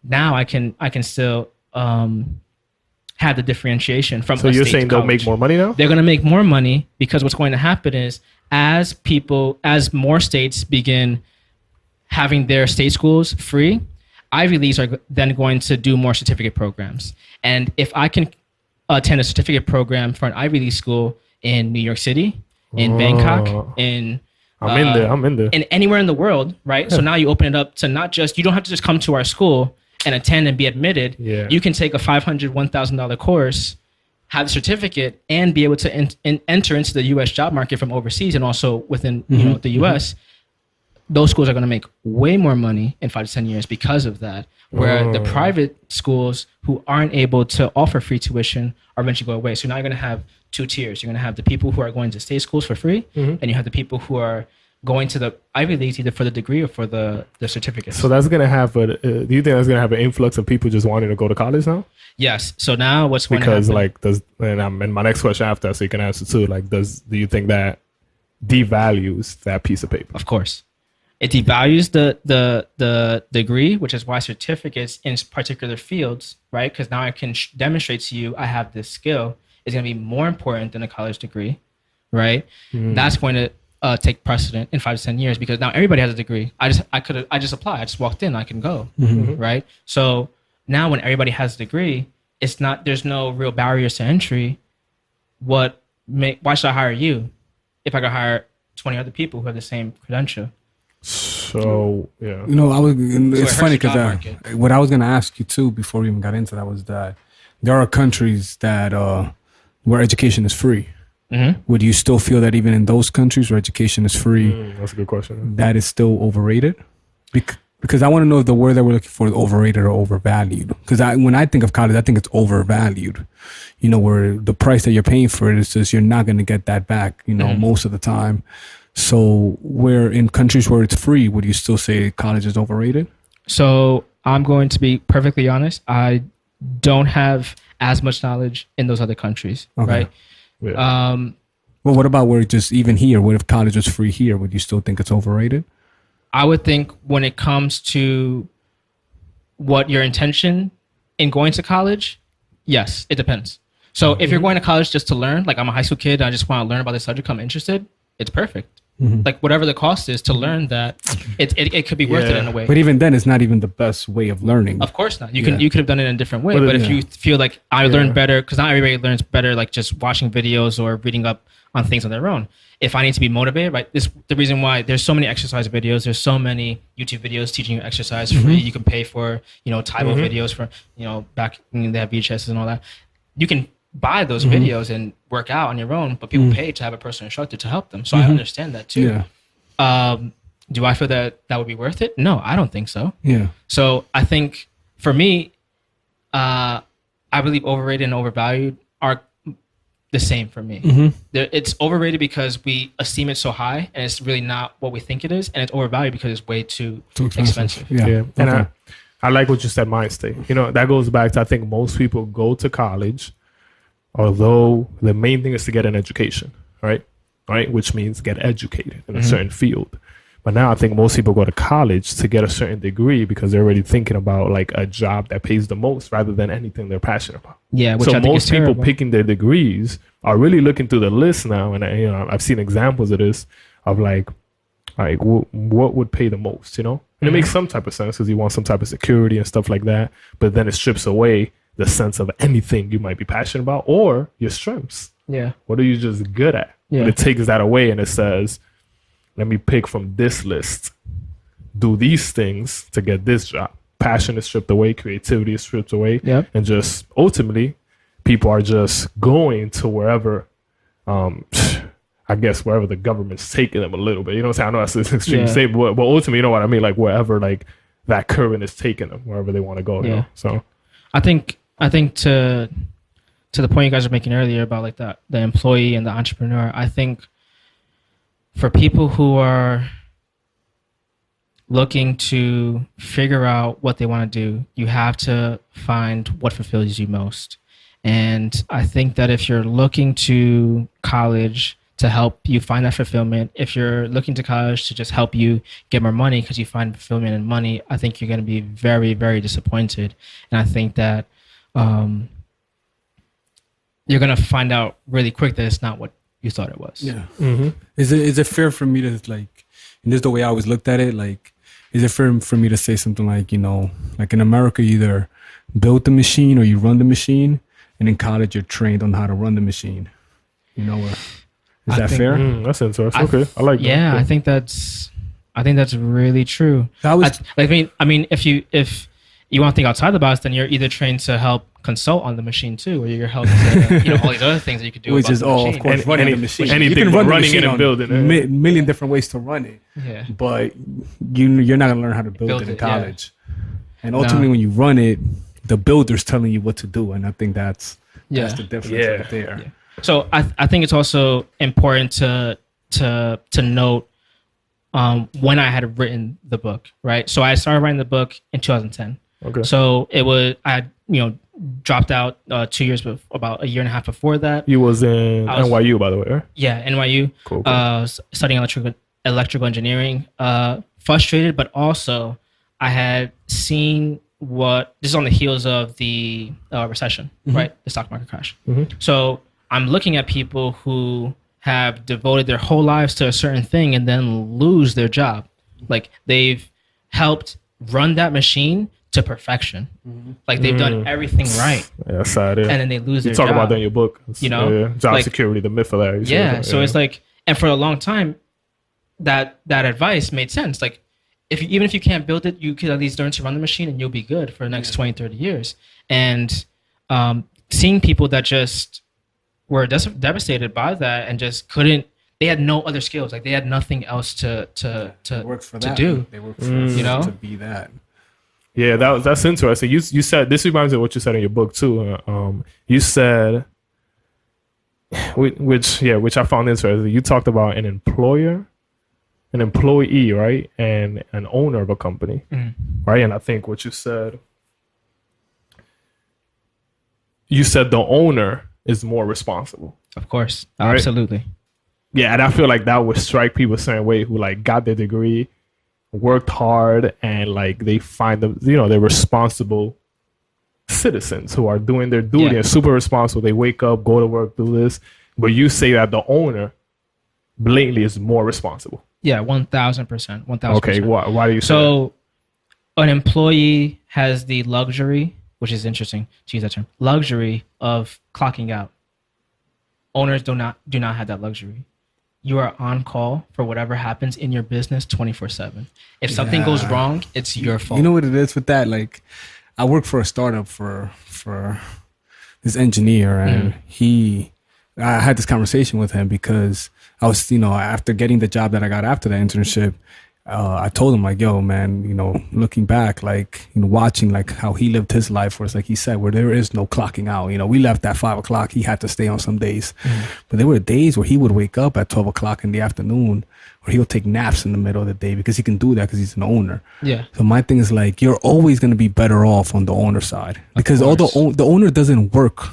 now I can still have the differentiation from. So you're saying they'll make more money now? They're going to make more money because what's going to happen is as more states begin having their state schools free, Ivy Leagues are then going to do more certificate programs. And if I can attend a certificate program for an Ivy League school in New York City, in Bangkok, in I'm in there. in anywhere in the world, right? So now you open it up to not just, you don't have to just come to our school and attend and be admitted. Yeah. You can take a $500, $1,000 course, have the certificate, and be able to enter into the U.S. job market from overseas and also within the U.S. those schools are going to make way more money in 5 to 10 years because of that. Where the private schools who aren't able to offer free tuition are eventually going away. So now you're going to have two tiers. You're going to have the people who are going to state schools for free, and you have the people who are going to the Ivy Leagues either for the degree or for the certificate. So that's going to have do you think that's going to have an influx of people just wanting to go to college now? Yes. So now what's going to happen? Because and my next question after, so you can answer too, like, do you think that devalues that piece of paper? Of course. It devalues the degree, which is why certificates in particular fields, right? Because now I can demonstrate to you I have this skill is going to be more important than a college degree, right? That's going to take precedent in 5 to 10 years because now everybody has a degree. I just apply. I just walked in. I can go, right? So now when everybody has a degree, there's no real barriers to entry. Why should I hire you if I could hire 20 other people who have the same credential? So yeah, it's funny because what I was going to ask you too before we even got into that was that there are countries that where education is free. Would you still feel that even in those countries where education is free, that's a good question, that is still overrated? Because I want to know if the word that we're looking for is overrated or overvalued. Because when I think of college, I think it's overvalued. Where the price that you're paying for it is just you're not going to get that back. Most of the time. So where in countries where it's free, would you still say college is overrated? So I'm going to be perfectly honest. I don't have as much knowledge in those other countries, right? Yeah. Well, what about where just even here? What if college was free here? Would you still think it's overrated? I would think when it comes to what your intention in going to college, yes, it depends. So if you're going to college just to learn, like I'm a high school kid, I just want to learn about the subject, I'm interested, it's perfect. Like whatever the cost is to learn that, it could be worth it in a way. But even then, it's not even the best way of learning. Of course not. You could have done it in a different way. But if you feel like I learned better, because not everybody learns better like just watching videos or reading up on things on their own. If I need to be motivated, right? This the reason why there's so many exercise videos. There's so many YouTube videos teaching you exercise free. You can pay for Taibo videos for back when they have VHS and all that. You can buy those videos and work out on your own, but people pay to have a personal instructor to help them. So I understand that too. Yeah. Do I feel that would be worth it? No, I don't think so. Yeah. So I think for me, I believe overrated and overvalued are the same for me. It's overrated because we esteem it so high and it's really not what we think it is. And it's overvalued because it's way too expensive. Yeah. And I like what you said, mind state. That goes back to, I think most people go to college, although the main thing is to get an education, right? Which means get educated in a certain field. But now I think most people go to college to get a certain degree because they're already thinking about like a job that pays the most rather than anything they're passionate about. Yeah, which so I think most is people terrible. picking their degrees are really looking through the list now, and I've seen examples of this of like what would pay the most, and it makes some type of sense because you want some type of security and stuff like that. But then it strips away the sense of anything you might be passionate about or your strengths. Yeah. What are you just good at? Yeah. But it takes that away and it says, let me pick from this list, do these things to get this job. Passion is stripped away, creativity is stripped away. Yep. And just ultimately, people are just going to wherever, I guess, wherever the government's taking them a little bit. You know what I'm saying? I know that's an extreme statement, but ultimately, you know what I mean? Like wherever like that current is taking them, wherever they want to go. Yeah. So I think to the point you guys were making earlier about like the employee and the entrepreneur, I think for people who are looking to figure out what they want to do, you have to find what fulfills you most. And I think that if you're looking to college to help you find that fulfillment, if you're looking to college to just help you get more money because you find fulfillment in money, I think you're going to be very, very disappointed. And I think that you're going to find out really quick that it's not what you thought it was. Yeah. Is it fair for me to like, and this is the way I always looked at it, like, is it fair for me to say something like, like in America, you either build the machine or you run the machine, and in college you're trained on how to run the machine. Is that fair? That's interesting. Okay, I like that. Yeah, I think that's really true. That was, I mean, if you want to think outside the box, then you're either trained to help consult on the machine too, or you're helped to, all these other things that you could do. Which about is the all, machine. of course, running the machine. Anything you can run running the it and building it. Million different ways to run it. Yeah. But you're not going to learn how to build it in college. Yeah. And ultimately, when you run it, the builder's telling you what to do. And I think that's the difference right there. Yeah. So I think it's also important to note when I had written the book, right? So I started writing the book in 2010. Okay. So it was, I dropped out 2 years, about a year and a half before that. You was in NYU, by the way, right? Yeah, NYU. Cool. Studying electrical engineering. Frustrated, but also I had seen this is on the heels of the recession, right? The stock market crash. So I'm looking at people who have devoted their whole lives to a certain thing and then lose their job. Like they've helped run that machine to perfection. Like they've done everything right. Yeah, that's sad. Yeah. And then they lose their job. You talk about that in your book. Job like, security, the myth of that. So it's like, and for a long time, that advice made sense. Like, even if you can't build it, you could at least learn to run the machine and you'll be good for the next 20, 30 years. And seeing people that just were devastated by that and just couldn't, they had no other skills. Like they had nothing else to do. They work for to be that. Yeah, that's interesting. You said, this reminds me of what you said in your book too. You said, which I found interesting. You talked about an employer, an employee, right, and an owner of a company, right? And I think what you said the owner is more responsible. Of course, right? Absolutely. Yeah, and I feel like that would strike people a certain way who like got their degree, worked hard, and like they find them, they're responsible citizens who are doing their duty and super responsible. They wake up, go to work, do this. But you say that the owner blatantly is more responsible. Yeah, 1,000%. 1,000%. Okay, why do you say so an employee has the luxury, which is interesting to use that term, luxury of clocking out. Owners do not have that luxury. You are on call for whatever happens in your business 24/7. If something goes wrong, it's your fault. You know what it is with that? Like, I work for a startup for this engineer, and I had this conversation with him because I was, after getting the job that I got after the internship, I told him like, yo, man, looking back, like, watching like how he lived his life, where it's like he said, where there is no clocking out. We left at 5 o'clock. He had to stay on some days, but there were days where he would wake up at 12 o'clock in the afternoon, or he'll take naps in the middle of the day because he can do that because he's an owner. Yeah. So my thing is like, you're always going to be better off on the owner side because although the owner doesn't work,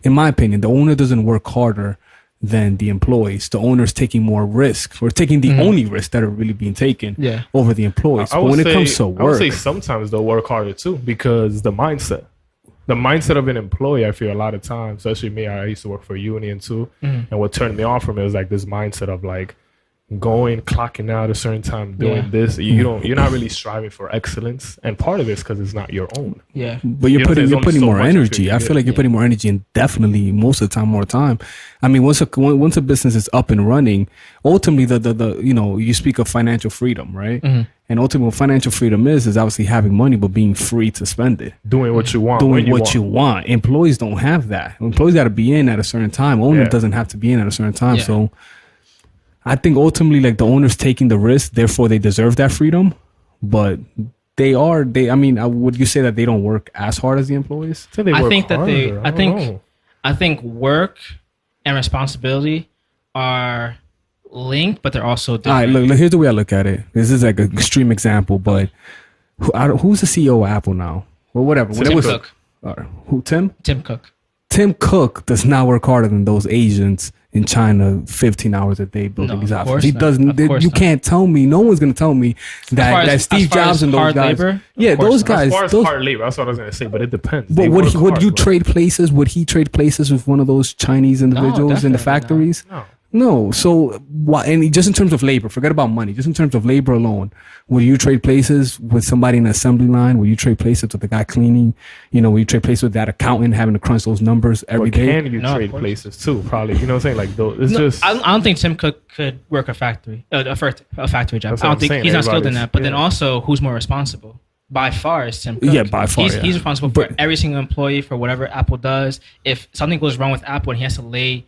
in my opinion, the owner doesn't work harder than the employees. The owner's taking more risk, or taking the only risks that are really being taken over the employees. But when it comes to work, I would say sometimes they'll work harder too, because the mindset of an employee, I feel a lot of times, especially me, I used to work for a union too, and what turned me off from it was like this mindset of like going, clocking out a certain time, doing this. You're not really striving for excellence, and part of it is because it's not your own. Yeah, but you're putting more energy. I feel like you're putting more energy, and definitely most of the time more time. I mean, once a business is up and running, ultimately the you speak of financial freedom, right? And ultimately what financial freedom is obviously having money but being free to spend it, doing what you want, you want. Employees don't have that. Employees got to be in at a certain time. Owner doesn't have to be in at a certain time. So I think ultimately, like, the owner's taking the risk, therefore they deserve that freedom. But would you say that they don't work as hard as the employees? I think work and responsibility are linked, but they're also different. All right, look, here's the way I look at it. This is like an extreme example, but who's the CEO of Apple now? Well, whatever. Tim Cook. Who? Tim? Tim Cook. Tim Cook does not work harder than those Asians in China 15 hours a day building these iPhones. He doesn't. You can't tell me. No one's going to tell me that Steve Jobs and those guys. Labor, those guys. As far as hard labor, that's what I was going to say, but it depends. But would you trade places? Would he trade places with one of those Chinese individuals in the factories? No. So why? And just in terms of labor, forget about money. Just in terms of labor alone, will you trade places with somebody in the assembly line? Will you trade places with the guy cleaning? Will you trade places with that accountant having to crunch those numbers every day? Can you trade places too? Probably. You know what I'm saying? Like, it's just. I don't think Tim Cook could work a factory job. I don't think he's not skilled in that. But then also, who's more responsible? by far is Tim Cook. Yeah, by far, He's responsible for every single employee, for whatever Apple does. If something goes wrong with Apple and he has to lay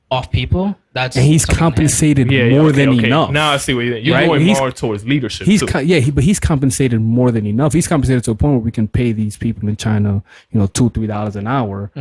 off people, and he's compensated more than enough. Now I see what you're right? going more towards leadership. But he's compensated more than enough. He's compensated to a point where we can pay these people in China, $2-3 an hour.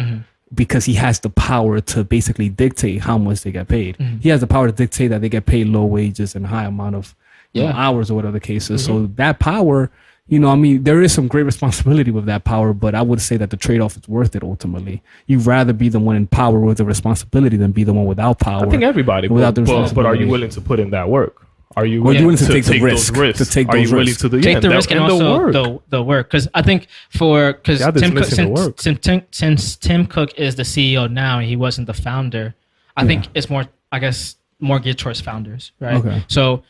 Because he has the power to basically dictate how much they get paid. He has the power to dictate that they get paid low wages and high amount of hours or whatever the case is. So that power, there is some great responsibility with that power, but I would say that the trade-off is worth it ultimately. You'd rather be the one in power with the responsibility than be the one without power. I think everybody, without the responsibility. But are you willing to put in that work? Are you willing to take the risk? To take those risks? Take the risk and also the work. Because I think since Tim Cook is the CEO now, he wasn't the founder. I think it's more geared towards founders, right? Okay. So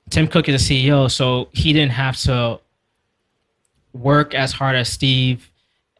Tim Cook is a CEO, so he didn't have to work as hard as Steve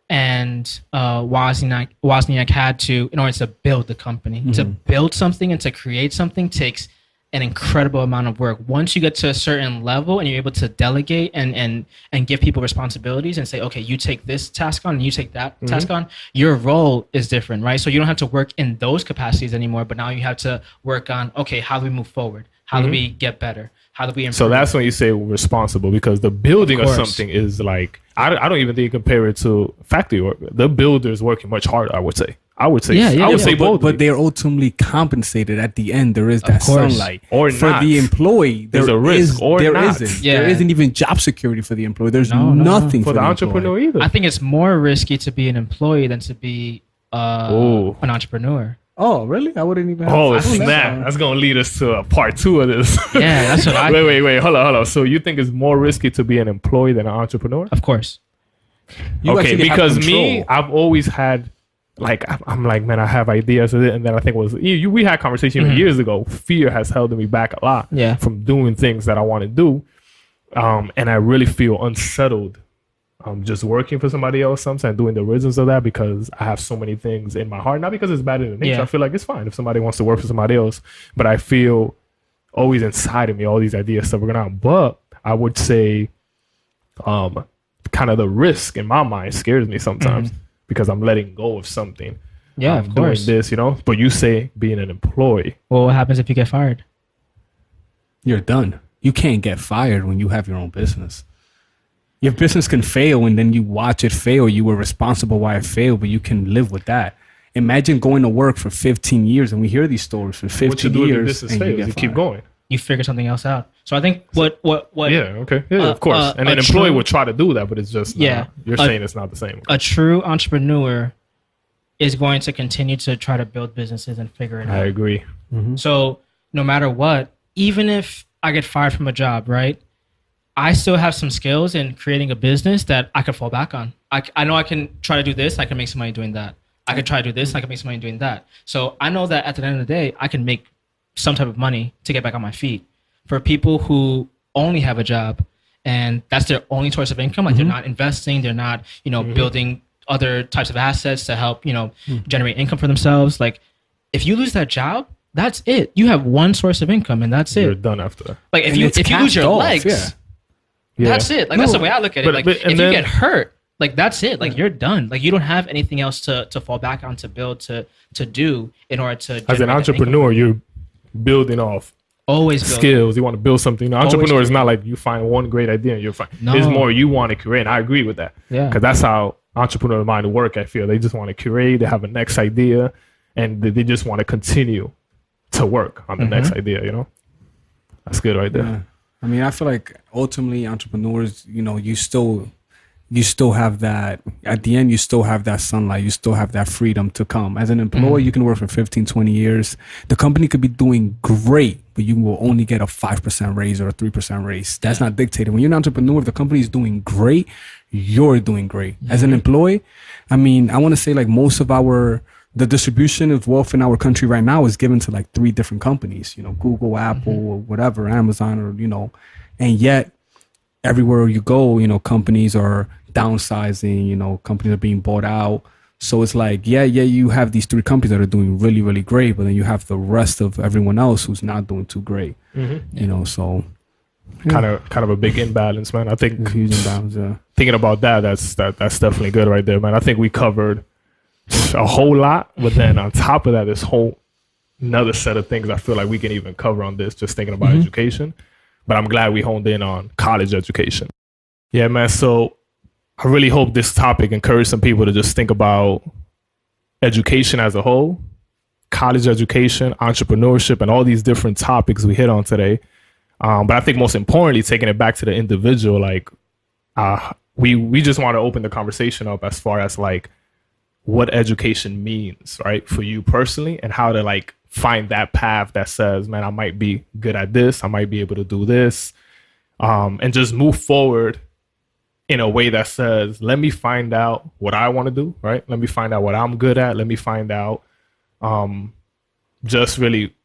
and Wozniak had to in order to build the company. To build something and to create something takes an incredible amount of work. Once you get to a certain level and you're able to delegate and give people responsibilities and say, okay, you take this task on and you take that task on, your role is different, right? So you don't have to work in those capacities anymore, but now you have to work on, okay, how do we move forward? How do we get better? How do we improve? So that's when you say responsible, because the building of something is like, I don't even think you compare it to factory work. The builder is working much harder, I would say. I would say both. But they're ultimately compensated at the end. There is that sunlight. Or for not. the employee, there's a risk. There not. isn't. Yeah. There isn't even job security for the employee. There's nothing for the entrepreneur either. I think it's more risky to be an employee than to be an entrepreneur. Oh, really? I wouldn't even. Snap! That's gonna lead us to a part 2 of this. Yeah, that's what I. Wait. Hold on. So you think it's more risky to be an employee than an entrepreneur? Of course. Because me, I've always had. Like I'm like, man, I have ideas, and then I think we had conversation even years ago. Fear has held me back a lot from doing things that I want to do, and I really feel unsettled, just working for somebody else sometimes, doing the rhythms of that, because I have so many things in my heart. Not because it's bad in the nature. I feel like it's fine if somebody wants to work for somebody else, but I feel always inside of me all these ideas stuff working on. But I would say, kind of the risk in my mind scares me sometimes. Because I'm letting go of something. Yeah, of course. Doing this, But you say being an employee. Well, what happens if you get fired? You're done. You can't get fired when you have your own business. Your business can fail, and then you watch it fail. You were responsible why it failed, but you can live with that. Imagine going to work for 15 years, and we hear these stories for 15 what you do years. If business fails, you keep going. You figure something else out. So I think what of course. And an employee would try to do that, but it's just you're saying it's not the same. A true entrepreneur is going to continue to try to build businesses and figure it out. I agree. So no matter what, even if I get fired from a job, right, I still have some skills in creating a business that I can fall back on. I know I can try to do this. I can make some money doing that. I can try to do this. I can make some money doing that. So I know that at the end of the day, I can make some type of money to get back on my feet. For people who only have a job and that's their only source of income, like they're not investing, they're not, building other types of assets to help, generate income for themselves. Like if you lose that job, that's it. You have one source of income and that's it. You're done after that. Like if you lose your legs, that's it. Like that's the way I look at it. Like if you get hurt, like that's it. Like you're done. Like you don't have anything else to fall back on, to build, to do in order to. As an entrepreneur, you're building off skills. You want to build something. Entrepreneur is not like you find one great idea and you're fine. No. It's more you want to create. And I agree with that. Yeah. Because that's how entrepreneur mind work. I feel they just want to create. They have a next idea, and they just want to continue to work on the next idea. That's good right there. Yeah. I mean, I feel like ultimately entrepreneurs, you still have that at the end. You still have that sunlight. You still have that freedom to come. As an employee, you can work for 15, 20 years. The company could be doing great, but you will only get a 5% raise or a 3% raise. That's not dictated. When you're an entrepreneur, if the company is doing great, you're doing great. As an employee, I mean, I want to say like most of the distribution of wealth in our country right now is given to like 3 different companies, Google, Apple, or whatever, Amazon, or, and yet everywhere you go, companies are downsizing, companies are being bought out. So it's like, you have these 3 companies that are doing really, really great, but then you have the rest of everyone else who's not doing too great, so kind of a big imbalance, man. I think huge imbalance. Yeah. Thinking about that, that's definitely good right there, man. I think we covered a whole lot, but then on top of that, this whole another set of things I feel like we can even cover on this, just thinking about education. But I'm glad we honed in on college education. Yeah, man. So I really hope this topic encouraged some people to just think about education as a whole, college education, entrepreneurship, and all these different topics we hit on today. But I think most importantly, taking it back to the individual, like we just want to open the conversation up as far as like what education means, right, for you personally, and how to like find that path that says, man, I might be good at this, I might be able to do this, and just move forward in a way that says, let me find out what I want to do, right? Let me find out what I'm good at. Let me find out just really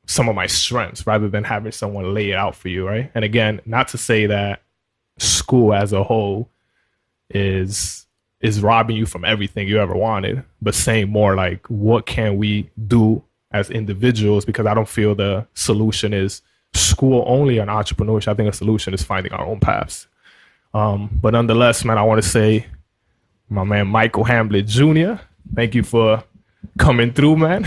some of my strengths rather than having someone lay it out for you, right? And again, not to say that school as a whole is robbing you from everything you ever wanted, but saying more like, what can we do as individuals? Because I don't feel the solution is school only on entrepreneurship. I think the solution is finding our own paths. But nonetheless, man, I want to say, my man Michael Hamlett Jr., thank you for coming through, man.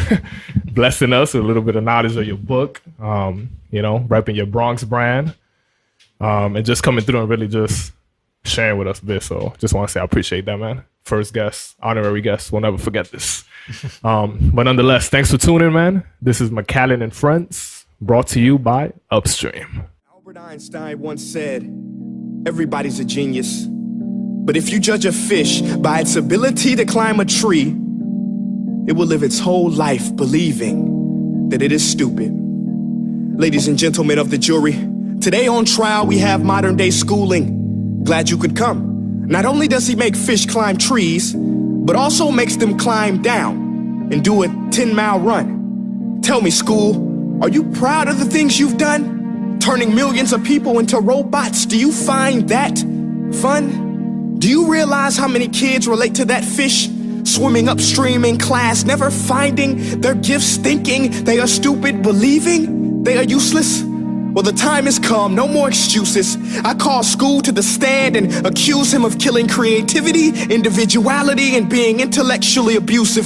Blessing us with a little bit of knowledge of your book, repping your Bronx brand, and just coming through and really just sharing with us this. So just want to say I appreciate that, man. First guest, honorary guest. We'll never forget this. But nonetheless, thanks for tuning in, man. This is Macallan and Friends, brought to you by Upstream. Albert Einstein once said, everybody's a genius, but if you judge a fish by its ability to climb a tree, it will live its whole life believing that it is stupid. Ladies and gentlemen of the jury, today on trial we have modern day schooling. Glad you could come. Not only does he make fish climb trees, but also makes them climb down and do a 10-mile run. Tell me, school, are you proud of the things you've done? Turning millions of people into robots, do you find that fun? Do you realize how many kids relate to that fish? Swimming upstream in class, never finding their gifts, thinking they are stupid, believing they are useless? Well, the time has come, no more excuses. I call school to the stand and accuse him of killing creativity, individuality, and being intellectually abusive.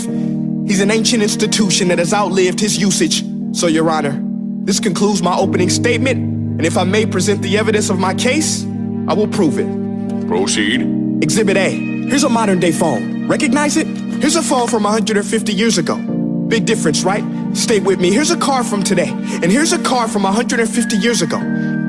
He's an ancient institution that has outlived his usage. So, Your Honor, this concludes my opening statement, and if I may present the evidence of my case, I will prove it. Proceed. Exhibit A. Here's a modern day phone. Recognize it? Here's a phone from 150 years ago. Big difference, right? Stay with me. Here's a car from today, and here's a car from 150 years ago.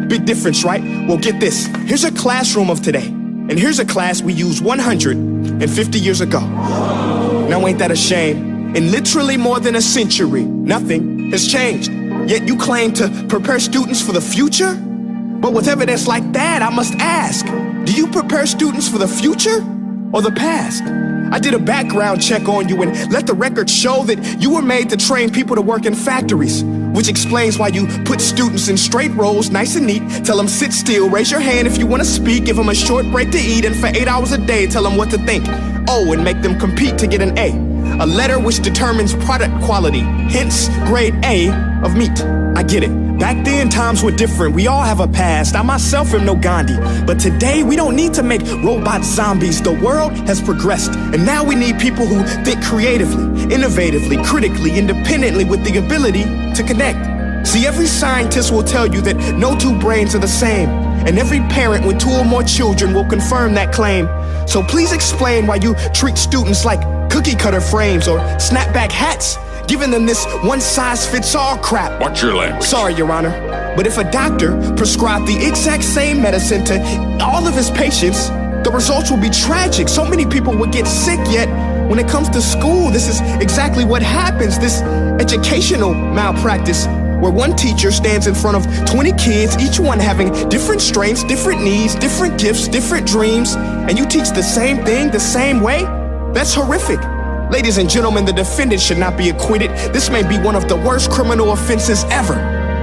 Big difference, right? Well, get this. Here's a classroom of today, and here's a class we used 150 years ago. Now, ain't that a shame? In literally more than a century, nothing has changed. Yet you claim to prepare students for the future? But with evidence like that, I must ask, do you prepare students for the future or the past? I did a background check on you and let the record show that you were made to train people to work in factories, which explains why you put students in straight rows, nice and neat, tell them sit still, raise your hand if you want to speak, give them a short break to eat, and for 8 hours a day, tell them what to think. Oh, and make them compete to get an A letter which determines product quality, hence grade A of meat. I get it. Back then, times were different. We all have a past. I myself am no Gandhi. But today, we don't need to make robot zombies. The world has progressed. And now we need people who think creatively, innovatively, critically, independently, with the ability to connect. See, every scientist will tell you that no two brains are the same. And every parent with 2 or more children will confirm that claim. So please explain why you treat students like cookie cutter frames or snapback hats, giving them this one-size-fits-all crap. Watch your language. Sorry, Your Honor, but if a doctor prescribed the exact same medicine to all of his patients, the results will be tragic. So many people would get sick, yet when it comes to school, this is exactly what happens. This educational malpractice, where one teacher stands in front of 20 kids, each one having different strengths, different needs, different gifts, different dreams, and you teach the same thing the same way? That's horrific. Ladies and gentlemen, the defendant should not be acquitted. This may be one of the worst criminal offenses ever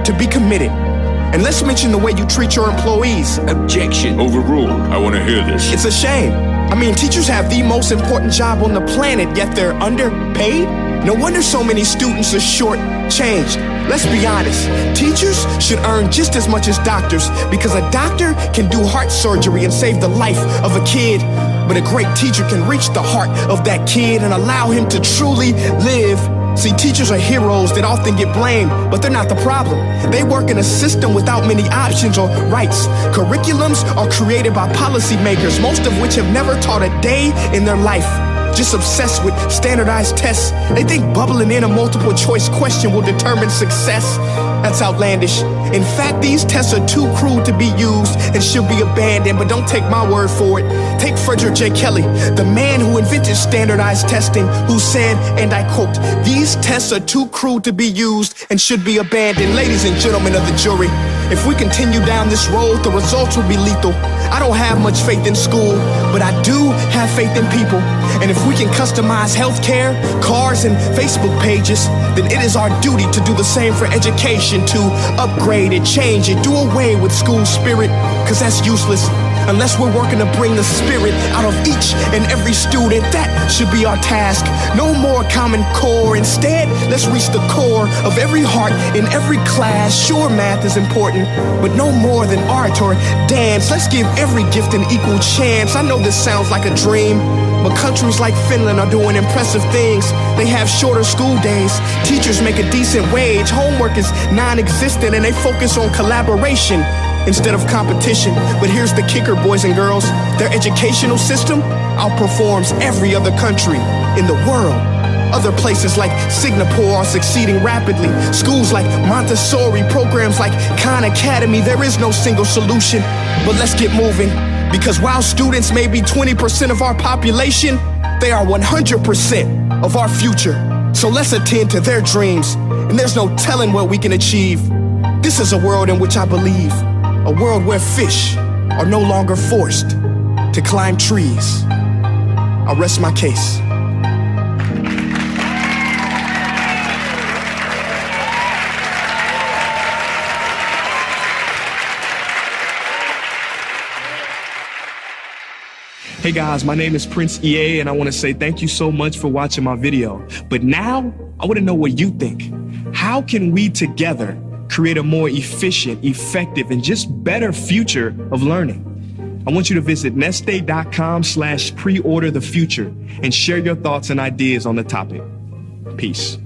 to be committed. And let's mention the way you treat your employees. Objection. Overruled. I want to hear this. It's a shame. I mean, teachers have the most important job on the planet, yet they're underpaid? No wonder so many students are short-changed. Let's be honest, teachers should earn just as much as doctors because a doctor can do heart surgery and save the life of a kid, but a great teacher can reach the heart of that kid and allow him to truly live. See, teachers are heroes that often get blamed, but they're not the problem. They work in a system without many options or rights. Curriculums are created by policymakers, most of which have never taught a day in their life. Just obsessed with standardized tests. They think bubbling in a multiple choice question will determine success. That's outlandish. In fact, these tests are too crude to be used and should be abandoned, but don't take my word for it. Take Frederick J. Kelly, the man who invented standardized testing, who said, and I quote, "These tests are too crude to be used and should be abandoned." Ladies and gentlemen of the jury, if we continue down this road, the results will be lethal. I don't have much faith in school, but I do have faith in people. And if we can customize healthcare, cars, and Facebook pages, then it is our duty to do the same for education, to upgrade it, change it, do away with school spirit, because that's useless. Unless we're working to bring the spirit out of each and every student, that should be our task. No more Common Core. Instead, let's reach the core of every heart in every class. Sure, math is important, but no more than art or dance. Let's give every gift an equal chance. I know this sounds like a dream, but countries like Finland are doing impressive things. They have shorter school days. Teachers make a decent wage. Homework is non-existent, and they focus on collaboration instead of competition. But here's the kicker, boys and girls. Their educational system outperforms every other country in the world. Other places like Singapore are succeeding rapidly. Schools like Montessori, programs like Khan Academy, there is no single solution. But let's get moving, because while students may be 20% of our population, they are 100% of our future. So let's attend to their dreams, and there's no telling what we can achieve. This is a world in which I believe. A world where fish are no longer forced to climb trees. I'll rest my case. Hey guys, my name is Prince E.A. and I want to say thank you so much for watching my video. But now I want to know what you think. How can we together create a more efficient, effective, and just better future of learning? I want you to visit nestday.com/preorder the future and share your thoughts and ideas on the topic. Peace.